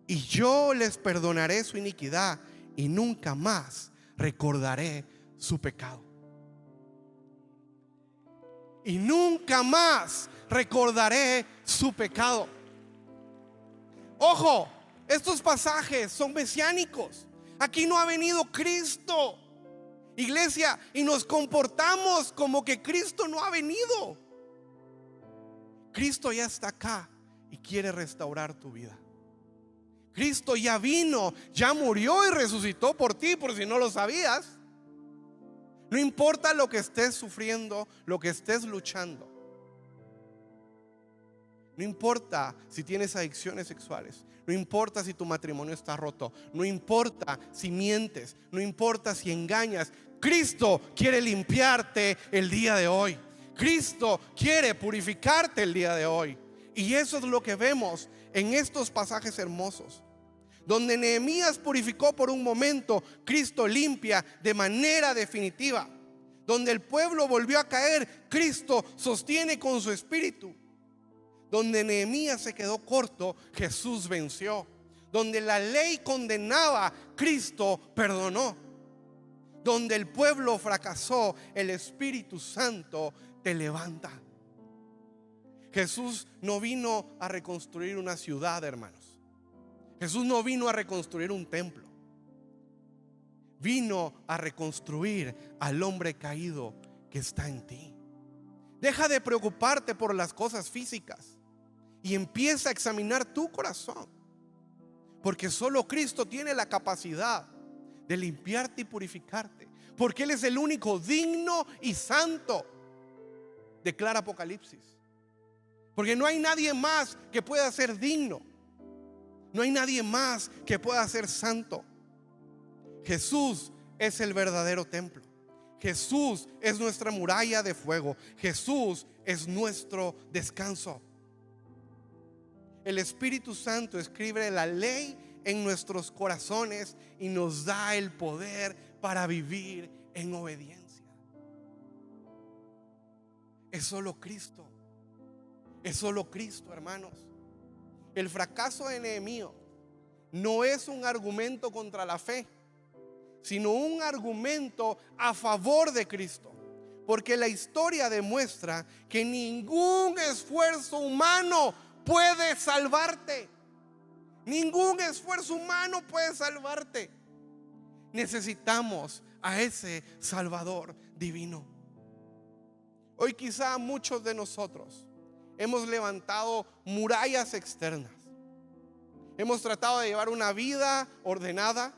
Y yo les perdonaré su iniquidad y nunca más recordaré su pecado. Y nunca más recordaré su pecado. Ojo, estos pasajes son mesiánicos. Aquí no ha venido Cristo, iglesia, y nos comportamos como que Cristo no ha venido. Cristo ya está acá y quiere restaurar tu vida. Cristo ya vino, ya murió y resucitó por ti, por si no lo sabías. No importa lo que estés sufriendo, lo que estés luchando. No importa si tienes adicciones sexuales. No importa si tu matrimonio está roto. No importa si mientes. No importa si engañas. Cristo quiere limpiarte el día de hoy. Cristo quiere purificarte el día de hoy. Y eso es lo que vemos en estos pasajes hermosos. Donde Nehemías purificó por un momento, Cristo limpia de manera definitiva. Donde el pueblo volvió a caer, Cristo sostiene con su espíritu. Donde Nehemías se quedó corto, Jesús venció. Donde la ley condenaba, Cristo perdonó. Donde el pueblo fracasó, el Espíritu Santo te levanta. Jesús no vino a reconstruir una ciudad, hermanos. Jesús no vino a reconstruir un templo. Vino a reconstruir al hombre caído que está en ti. Deja de preocuparte por las cosas físicas y empieza a examinar tu corazón, porque solo Cristo tiene la capacidad de limpiarte y purificarte, porque Él es el único digno y santo, declara Apocalipsis. Porque no hay nadie más que pueda ser digno. No hay nadie más que pueda ser santo. Jesús es el verdadero templo. Jesús es nuestra muralla de fuego. Jesús es nuestro descanso. El Espíritu Santo escribe la ley en nuestros corazones y nos da el poder para vivir en obediencia. Es solo Cristo. Es solo Cristo, hermanos. El fracaso de Nehemías no es un argumento contra la fe, sino un argumento a favor de Cristo. Porque la historia demuestra que ningún esfuerzo humano puede salvarte. Ningún esfuerzo humano puede salvarte. Necesitamos a ese Salvador divino. Hoy quizá muchos de nosotros hemos levantado murallas externas. Hemos tratado de llevar una vida ordenada.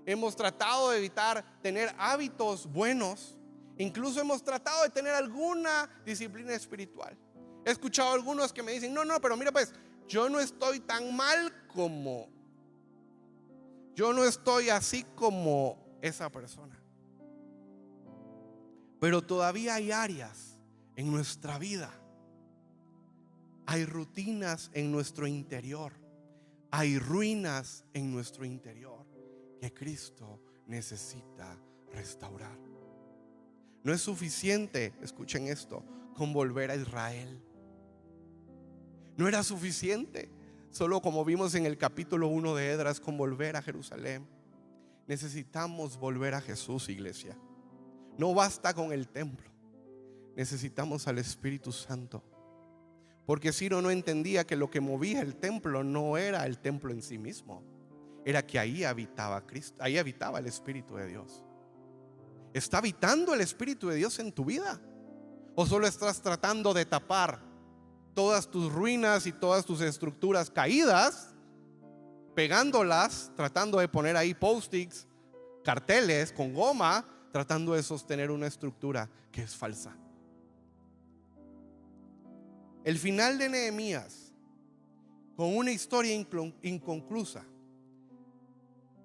Hemos tratado de evitar tener hábitos buenos. Incluso hemos tratado de tener alguna disciplina espiritual. He escuchado a algunos que me dicen, no, pero mira pues, yo no estoy tan mal yo no estoy así como esa persona. Pero todavía hay áreas en nuestra vida, hay rutinas en nuestro interior, hay ruinas en nuestro interior que Cristo necesita restaurar. No es suficiente, escuchen esto, con volver a Israel. No era suficiente, solo como vimos en el capítulo 1 de Esdras, con volver a Jerusalén. Necesitamos volver a Jesús, iglesia. No basta con el templo, necesitamos al Espíritu Santo. Porque Ciro no entendía que lo que movía el templo no era el templo en sí mismo, era que ahí habitaba Cristo, ahí habitaba el Espíritu de Dios. ¿Está habitando el Espíritu de Dios en tu vida? ¿O solo estás tratando de tapar todas tus ruinas y todas tus estructuras caídas, pegándolas, tratando de poner ahí post-its, carteles con goma, tratando de sostener una estructura que es falsa? El final de Nehemías, con una historia inconclusa,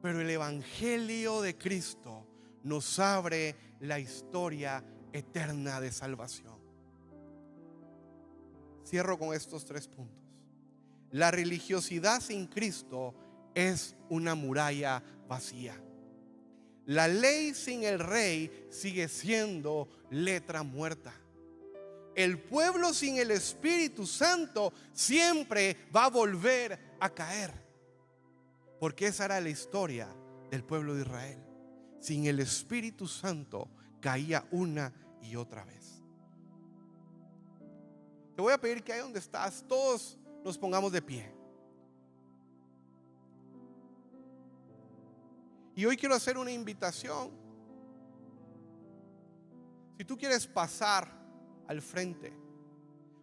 pero el Evangelio de Cristo nos abre la historia eterna de salvación. Cierro con estos 3 puntos. La religiosidad sin Cristo es una muralla vacía. La ley sin el rey sigue siendo letra muerta. El pueblo sin el Espíritu Santo siempre va a volver a caer, porque esa era la historia del pueblo de Israel. Sin el Espíritu Santo caía una y otra vez. Te voy a pedir que ahí donde estás, todos nos pongamos de pie. Y hoy quiero hacer una invitación. Si tú quieres pasar al frente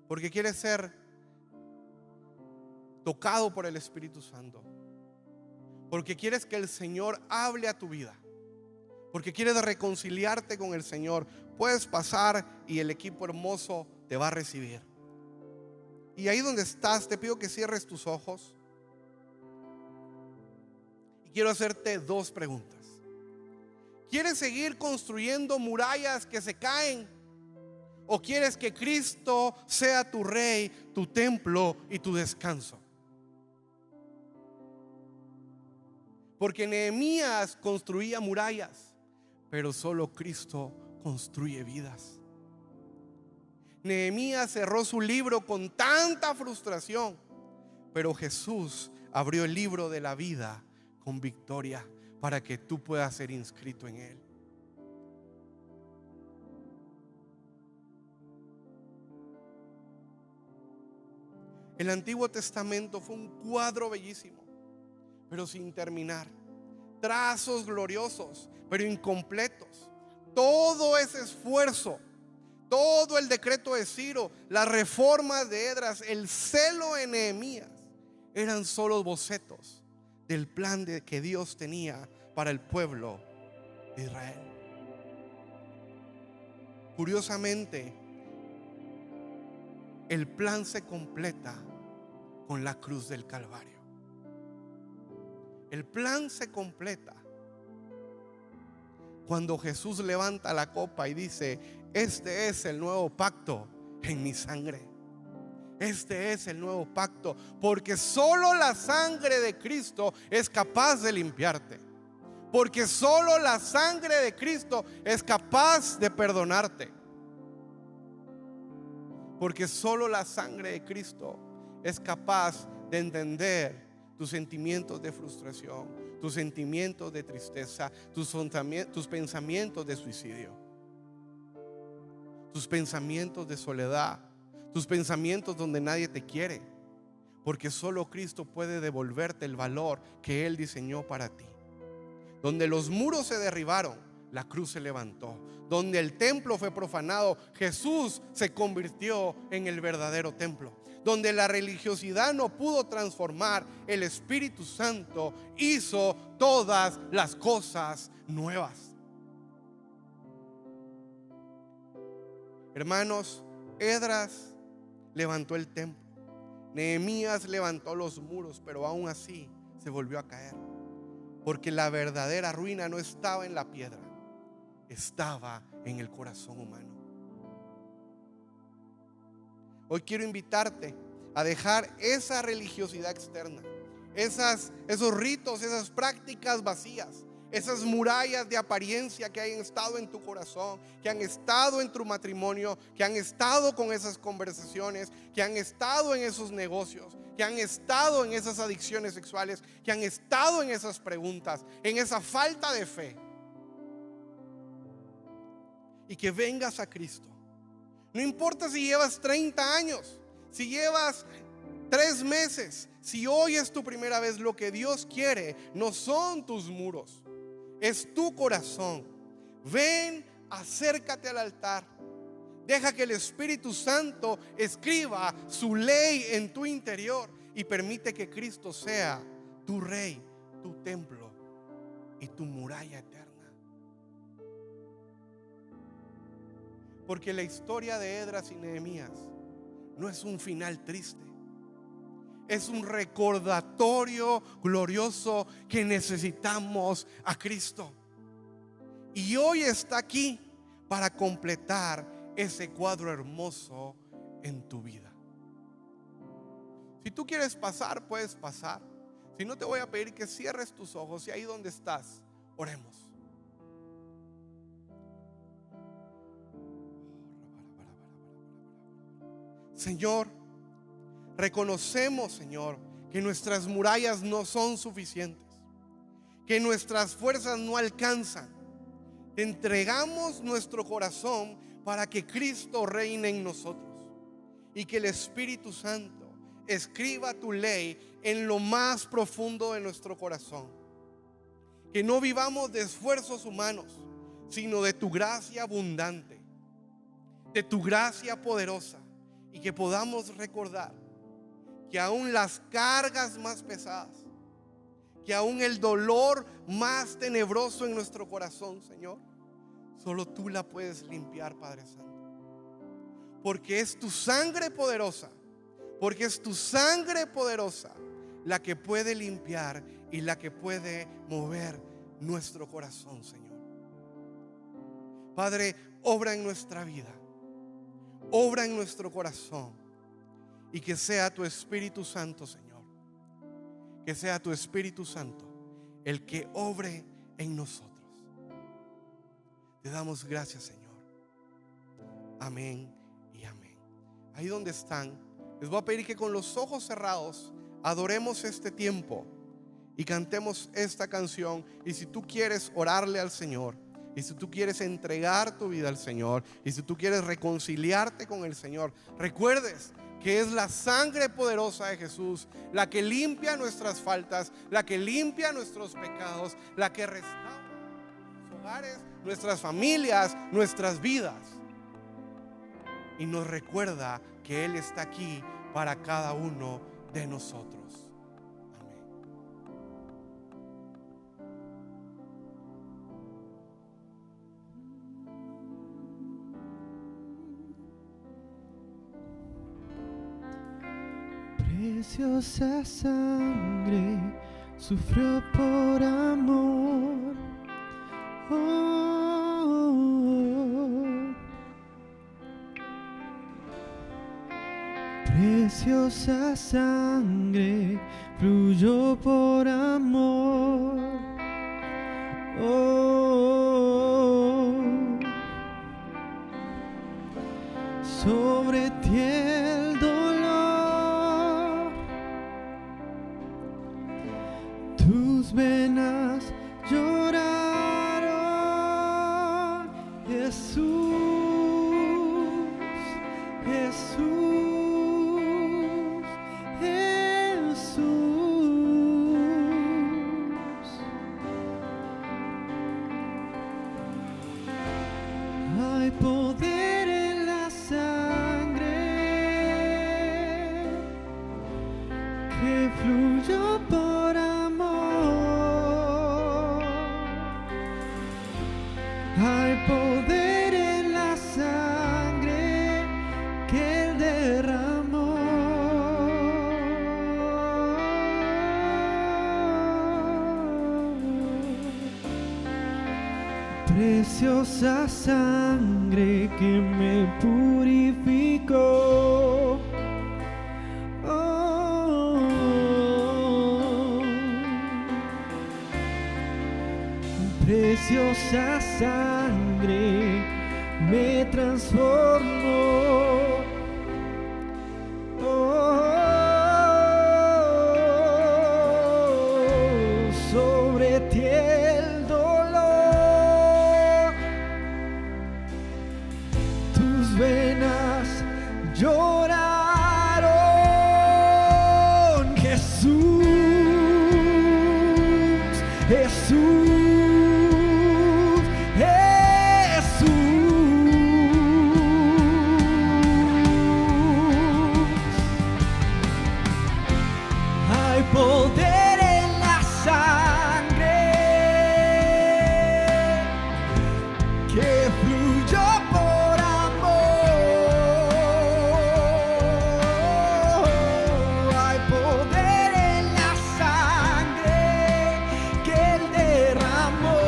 porque quieres ser tocado por el Espíritu Santo, porque quieres que el Señor hable a tu vida, porque quieres reconciliarte con el Señor, puedes pasar y el equipo hermoso te va a recibir. Y ahí donde estás, te pido que cierres tus ojos y quiero hacerte 2 preguntas. ¿Quieres seguir construyendo murallas que se caen? ¿O quieres que Cristo sea tu rey, tu templo y tu descanso? Porque Nehemías construía murallas, pero solo Cristo construye vidas. Nehemías cerró su libro con tanta frustración, pero Jesús abrió el libro de la vida con victoria para que tú puedas ser inscrito en él. El Antiguo Testamento fue un cuadro bellísimo, pero sin terminar. Trazos gloriosos, pero incompletos. Todo ese esfuerzo, todo el decreto de Ciro, las reformas de Esdras, el celo en Nehemías, eran solo bocetos del plan que Dios tenía para el pueblo de Israel. Curiosamente, el plan se completa con la cruz del Calvario. El plan se completa cuando Jesús levanta la copa y dice: este es el nuevo pacto en mi sangre. Este es el nuevo pacto, porque solo la sangre de Cristo es capaz de limpiarte. Porque solo la sangre de Cristo es capaz de perdonarte. Porque solo la sangre de Cristo es capaz de entender tus sentimientos de frustración, tus sentimientos de tristeza, tus pensamientos de suicidio, tus pensamientos de soledad, tus pensamientos donde nadie te quiere. Porque solo Cristo puede devolverte el valor que Él diseñó para ti. Donde los muros se derribaron, la cruz se levantó. Donde el templo fue profanado, Jesús se convirtió en el verdadero templo. Donde la religiosidad no pudo transformar, el Espíritu Santo hizo todas las cosas nuevas. Hermanos, Esdras levantó el templo. Nehemías levantó los muros, pero aún así se volvió a caer, porque la verdadera ruina no estaba en la piedra, estaba en el corazón humano. Hoy quiero invitarte a dejar esa religiosidad externa, esos ritos, esas prácticas vacías, esas murallas de apariencia que han estado en tu corazón, que han estado en tu matrimonio, que han estado con esas conversaciones, que han estado en esos negocios, que han estado en esas adicciones sexuales, que han estado en esas preguntas, en esa falta de fe. Y que vengas a Cristo. No importa si llevas 30 años, si llevas 3 meses, si hoy es tu primera vez, lo que Dios quiere no son tus muros, es tu corazón. Ven, acércate al altar. Deja que el Espíritu Santo escriba su ley en tu interior y permite que Cristo sea tu rey, tu templo y tu muralla eterna. Porque la historia de Esdras y Nehemías no es un final triste, es un recordatorio glorioso que necesitamos a Cristo. Y hoy está aquí para completar ese cuadro hermoso en tu vida. Si tú quieres pasar, puedes pasar. Si no, te voy a pedir que cierres tus ojos y ahí donde estás, oremos. Señor, reconocemos, Señor, que nuestras murallas no son suficientes, que nuestras fuerzas no alcanzan. Te entregamos nuestro corazón para que Cristo reine en nosotros y que el Espíritu Santo escriba tu ley en lo más profundo de nuestro corazón. Que no vivamos de esfuerzos humanos, sino de tu gracia abundante, de tu gracia poderosa, y que podamos recordar que aún las cargas más pesadas, que aún el dolor más tenebroso en nuestro corazón, Señor, solo tú la puedes limpiar, Padre Santo. Porque es tu sangre poderosa, porque es tu sangre poderosa la que puede limpiar y la que puede mover nuestro corazón, Señor. Padre, obra en nuestra vida, obra en nuestro corazón, y que sea tu Espíritu Santo, Señor, que sea tu Espíritu Santo el que obre en nosotros. Te damos gracias, Señor. Amén y amén. Ahí donde están, les voy a pedir que con los ojos cerrados adoremos este tiempo y cantemos esta canción. Y si tú quieres orarle al Señor, y si tú quieres entregar tu vida al Señor, y si tú quieres reconciliarte con el Señor, recuerdes que es la sangre poderosa de Jesús la que limpia nuestras faltas, la que limpia nuestros pecados, la que restaura nuestros hogares, nuestras familias, nuestras vidas, y nos recuerda que Él está aquí para cada uno de nosotros. Preciosa sangre sufrió por amor. Preciosa sangre fluyó por amor. Sobre ti el dolor, tus venas lloraron. Jesús, Jesús, Jesús. Hay poder en la sangre que fluyó por amor. Hay poder en la sangre que Él derramó. Preciosa sangre que me purificó. Oh, preciosa sangre me transformó. Oh, sobre ti el dolor, tus venas lloraron. Jesús, Jesús, hay poder en la sangre que fluyó por amor. Hay poder en la sangre que Él derramó.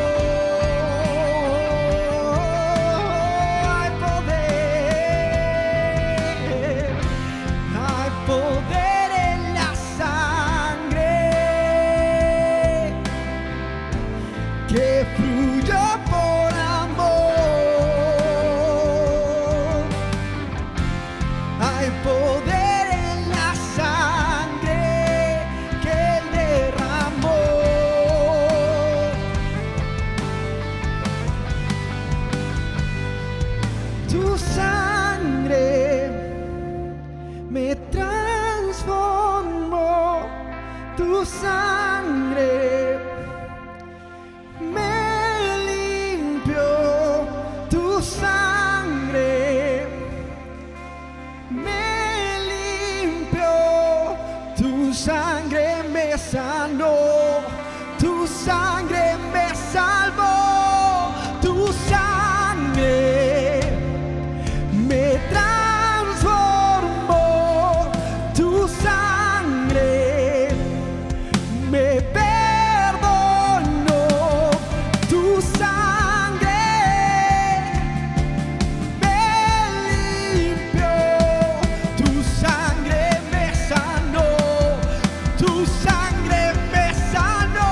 Hay poder en la sangre que fluyó por amor. Hay poder en la sangre que Él derramó. Tu sangre me transformó. Tu sangre me limpió. Tu sangre me limpió. Tu sangre me sanó. Tu sangre me salvó. Tu sangre me transformó. Tu sangre me perdonó. Tu sangre me limpió. Tu sangre me sanó. Tu sangre me sanó.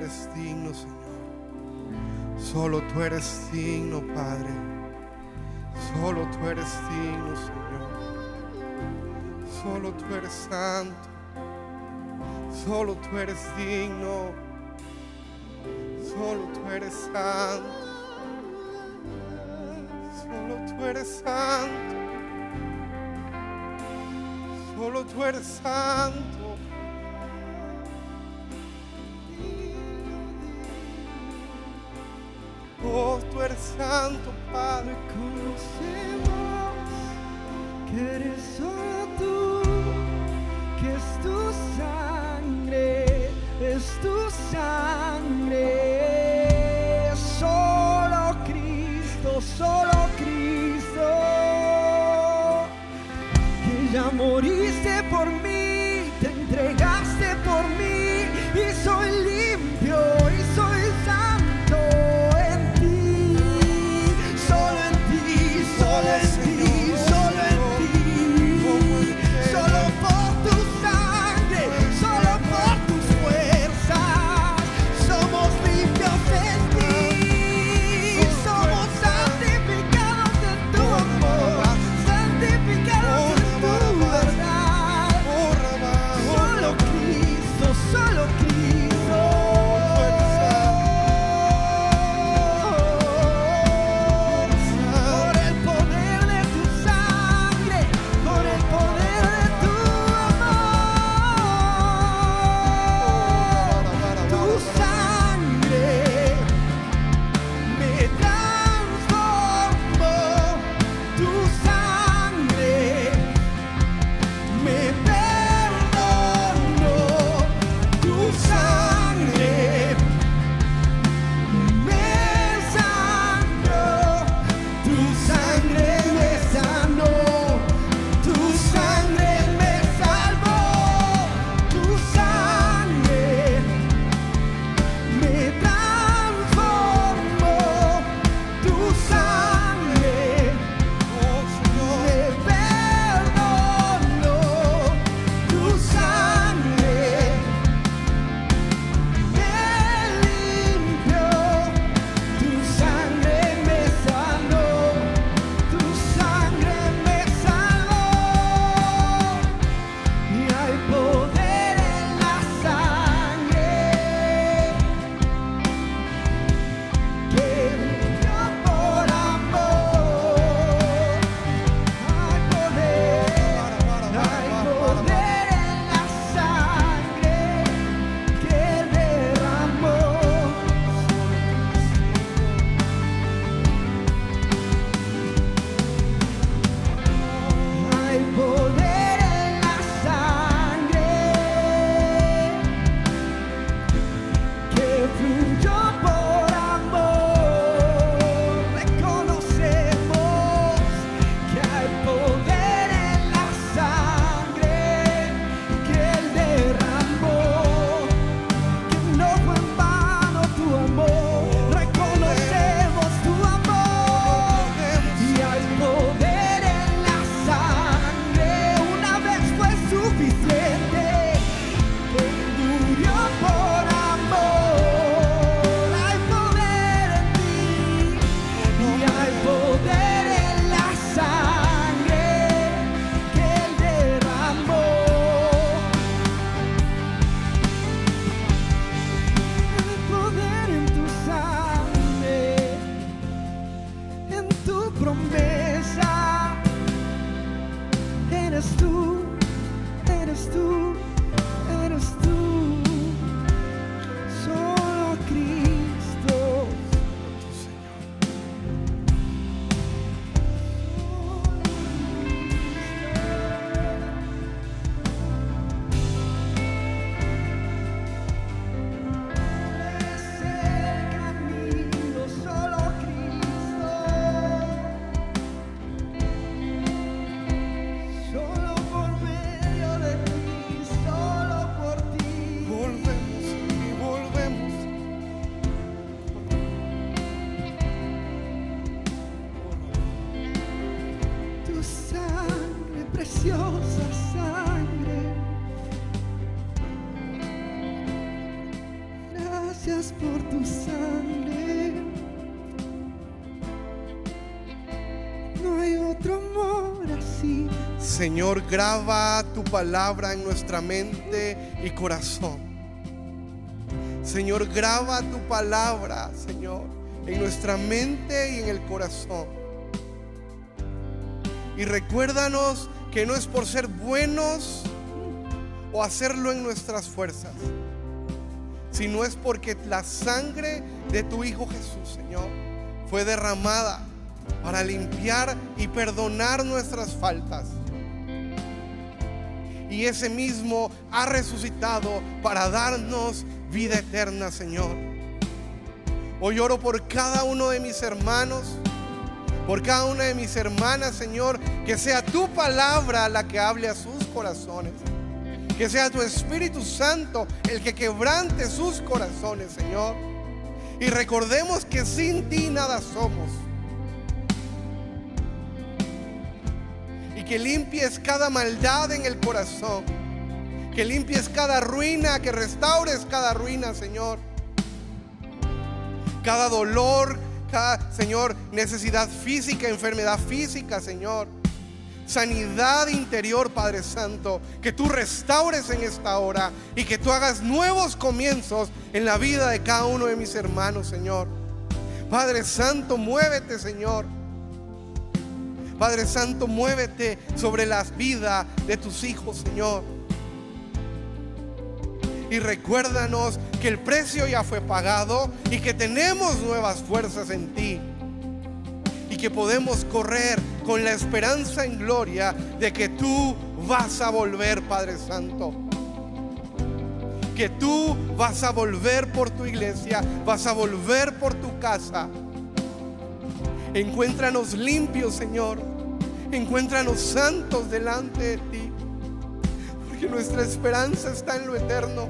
eres digno, Señor. Solo tú eres digno, Padre. Solo tú eres digno, Señor. Solo tú eres santo. Solo tú eres digno. Solo tú eres santo. Solo tú eres santo. Solo tú eres santo. Oh, tú eres santo, Padre. Conocemos que eres solo tú, que es tu sangre, es tu sangre. Solo Cristo, que ya moriste por mí, te entregaste por mí y soy limpio y soy santo en ti, solo en ti, solo en ti, solo en ti, solo por tu sangre, solo por tus fuerzas, somos limpios en ti, somos santificados en tu amor, santificados en tu verdad, solo Cristo, solo Cristo. Por el poder de tu sangre, por el poder de tu amor, tu sangre me transformó, tu sangre me perdonó, tu sangre me sanó, tu sangre me sanó, tu sangre me salvó, tu sangre me transformó, tu sangre me perdonó, tu sangre me limpió, tu sangre me sanó, tu sangre me salvó. Y hay poder en la sangre que brilló por amor. Hay poder en la sangre que derramó. Hay poder en la sangre que fluyó por amor. Reconocemos que hay poder en la sangre que Él derramó, que no fue en vano tu amor. Reconocemos tu amor y hay poder en la sangre. Una vez fue suficiente, que murió por amor. Hay poder en ti y hay poder en la sangre que Él derramó. Hay poder en tu sangre, en tu promesa. Eres tú, eres tú, eres tú. Solo Cristo. Es el camino, solo Cristo. Solo por medio de ti, solo por ti. Volvemos y volvemos. Tu sangre, preciosa sangre. Gracias gracias por tu sangre. No hay otro amor así. Señor, graba tu palabra en nuestra mente y corazón. Señor, graba tu palabra, Señor, en nuestra mente y en el corazón. Y recuérdanos que no es por ser buenos o hacerlo en nuestras fuerzas, sino es porque la sangre de tu Hijo Jesús, Señor, fue derramada para limpiar y perdonar nuestras faltas. Y ese mismo ha resucitado para darnos vida eterna, Señor. Hoy oro por cada uno de mis hermanos, por cada una de mis hermanas, Señor, que sea tu palabra la que hable a sus corazones. Que sea tu Espíritu Santo el que quebrante sus corazones, Señor. Y recordemos que sin ti nada somos. Y que limpies cada maldad en el corazón. Que limpies cada ruina, que restaures cada ruina, Señor. Cada dolor, cada, Señor, necesidad física, enfermedad física, Señor. Sanidad interior, Padre Santo, que tú restaures en esta hora y que tú hagas nuevos comienzos en la vida de cada uno de mis hermanos, Señor. Padre Santo, muévete, Señor. Padre Santo, muévete sobre las vidas de tus hijos, Señor. Y recuérdanos que el precio ya fue pagado y que tenemos nuevas fuerzas en ti. Y que podemos correr con la esperanza en gloria de que tú vas a volver, Padre Santo. Que tú vas a volver por tu iglesia, vas a volver por tu casa. Encuéntranos limpios, Señor. Encuéntranos santos delante de ti. Porque nuestra esperanza está en lo eterno.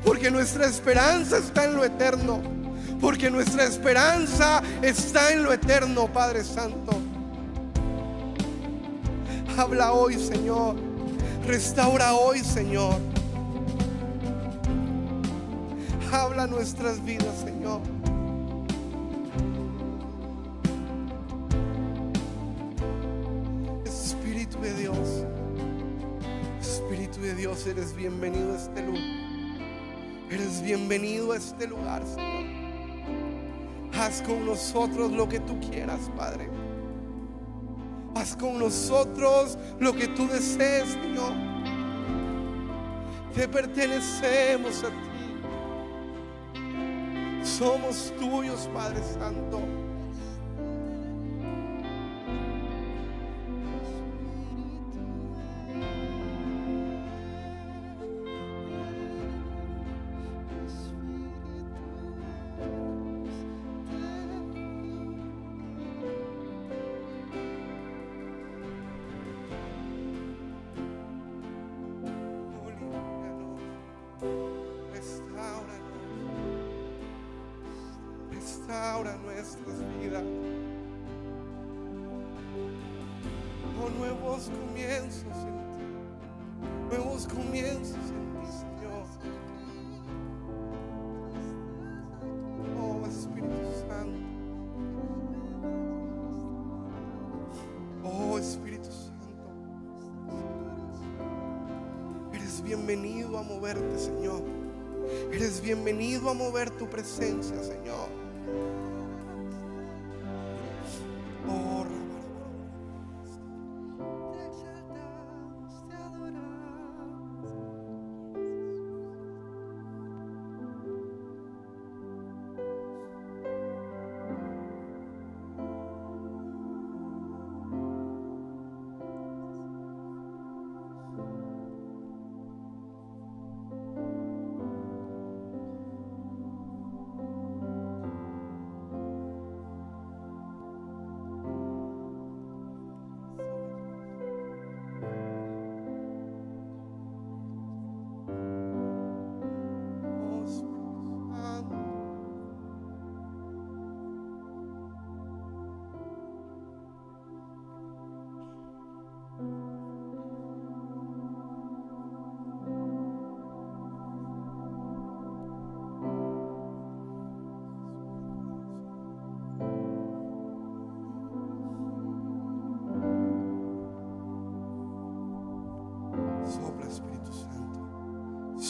Porque nuestra esperanza está en lo eterno. Porque nuestra esperanza está en lo eterno, Padre Santo. Habla hoy, Señor. Restaura hoy, Señor. Habla nuestras vidas, Señor. Espíritu de Dios, Espíritu de Dios, eres bienvenido a este lugar. Eres bienvenido a este lugar, Señor. Haz con nosotros lo que tú quieras, Padre. Haz con nosotros lo que tú desees, Señor. Te pertenecemos a ti. Somos tuyos, Padre Santo. Restaura nuestras vidas. Oh, nuevos comienzos en ti. Nuevos comienzos en ti, Señor. Oh, Espíritu Santo. Oh, Espíritu Santo. Eres bienvenido a moverte, Señor. Eres bienvenido a mover tu presencia, Señor. Oh, Te exaltamos, te adoramos.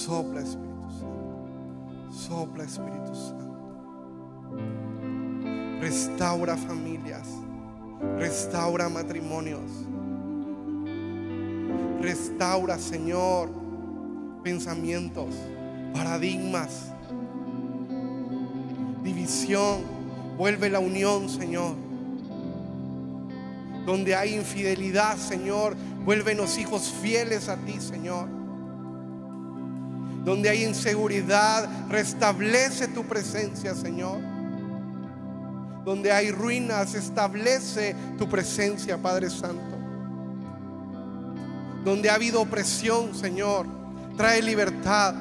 Sopla, Espíritu Santo. Sopla, Espíritu Santo. Restaura familias. Restaura matrimonios. Restaura, Señor, pensamientos, paradigmas, división. Vuelve la unión, Señor. Donde hay infidelidad, Señor, vuélvenos hijos fieles a ti, Señor. Donde hay inseguridad, restablece tu presencia, Señor. Donde hay ruinas, establece tu presencia, Padre Santo. Donde ha habido opresión, Señor, trae libertad.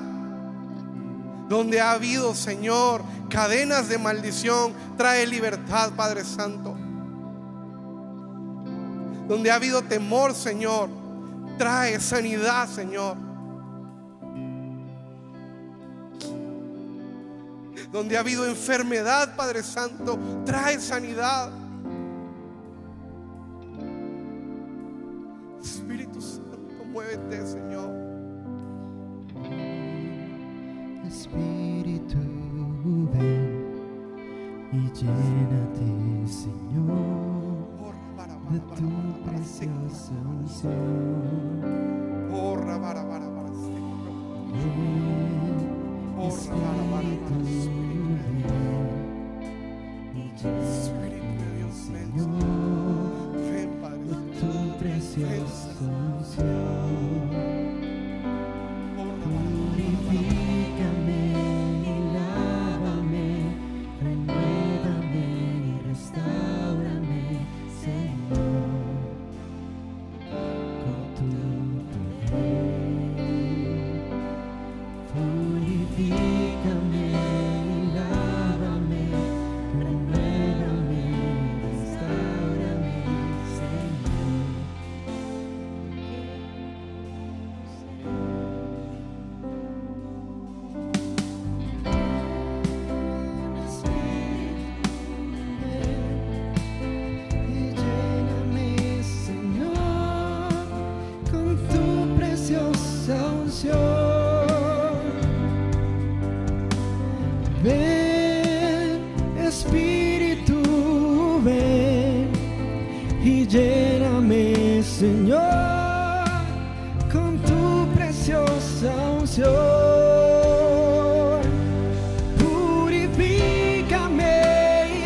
Donde ha habido, Señor, cadenas de maldición, trae libertad, Padre Santo. Donde ha habido temor, Señor, trae sanidad, Señor. Donde ha habido enfermedad, Padre Santo, trae sanidad. Espíritu Santo, muévete, Señor. Espíritu, ven y llénate, Señor, de tu preciosa unción. Espíritu de Dios, ven, Padre, de tu preciosa unción. Purifícame y lávame, renuévame y restáurame, Señor, con tu poder. Purifícame y lávame, renuévame y restáurame, Señor. Y lléname, Señor, con tu preciosa unción. Ven, Espíritu, ven y lléname, Señor, con tu preciosa unción. Purifícame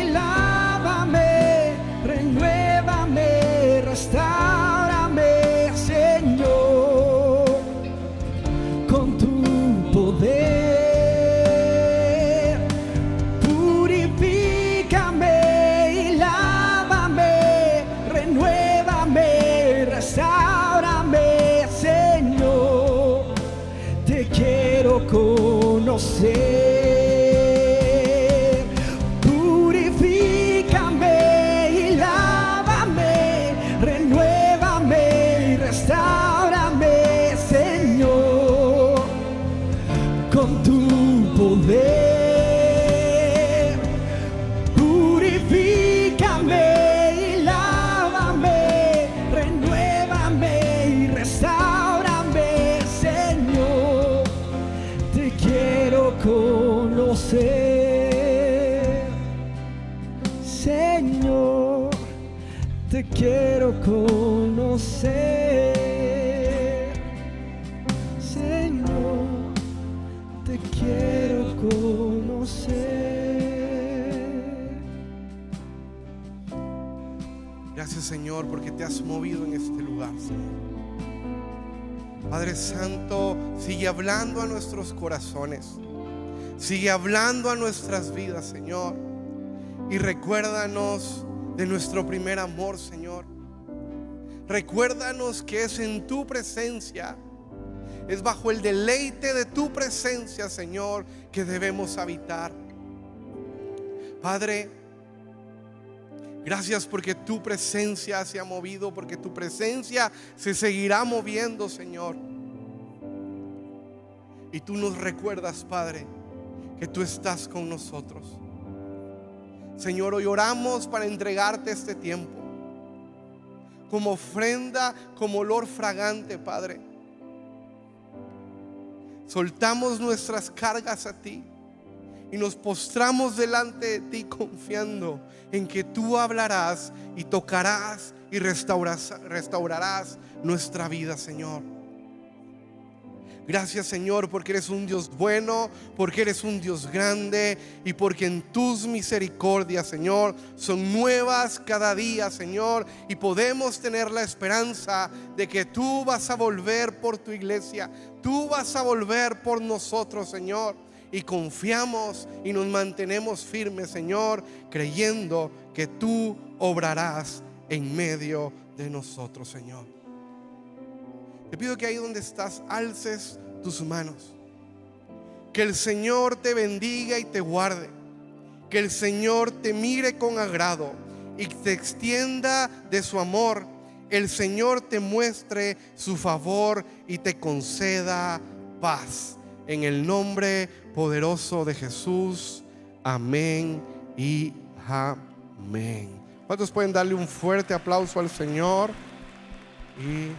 y lávame, renuévame, restáurame, Señor, con tu poder. Purifícame y lávame, renuévame, restáurame, Señor. Te quiero conocer. Purifícame y lávame, renuévame y restáurame, Señor, con tu poder. Purifícame y lávame, renuévame y restáurame, Señor. Te quiero conocer, Señor. Te quiero conocer, Señor. Te quiero conocer. Gracias, Señor, porque te has movido en este lugar, Señor. Padre Santo, sigue hablando a nuestros corazones. Sigue hablando a nuestras vidas, Señor. Y recuérdanos de nuestro primer amor, Señor. Recuérdanos que es en tu presencia, es bajo el deleite de tu presencia, Señor, que debemos habitar. Padre, gracias porque tu presencia se ha movido, porque tu presencia se seguirá moviendo, Señor. Y tú nos recuerdas, Padre, que tú estás con nosotros. Señor, hoy oramos para entregarte este tiempo como ofrenda, como olor fragante, Padre. soltamos nuestras cargas a ti y nos postramos delante de ti confiando en que tú hablarás y tocarás y restaurarás nuestra vida, Señor. Gracias, Señor, porque eres un Dios bueno, porque eres un Dios grande y porque en tus misericordias, Señor, son nuevas cada día, Señor, y podemos tener la esperanza de que tú vas a volver por tu iglesia, tú vas a volver por nosotros, Señor, y confiamos y nos mantenemos firmes, Señor, creyendo que tú obrarás en medio de nosotros, Señor. Te pido que ahí donde estás alces tus manos. Que el Señor te bendiga y te guarde. Que el Señor te mire con agrado y te extienda de su amor. El Señor te muestre su favor y te conceda paz. En el nombre poderoso de Jesús. Amén y amén. ¿Cuántos pueden darle un fuerte aplauso al Señor? Y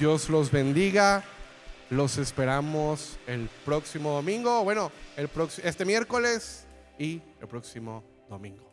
Dios los bendiga. Los esperamos el próximo domingo. Bueno, este miércoles y el próximo domingo.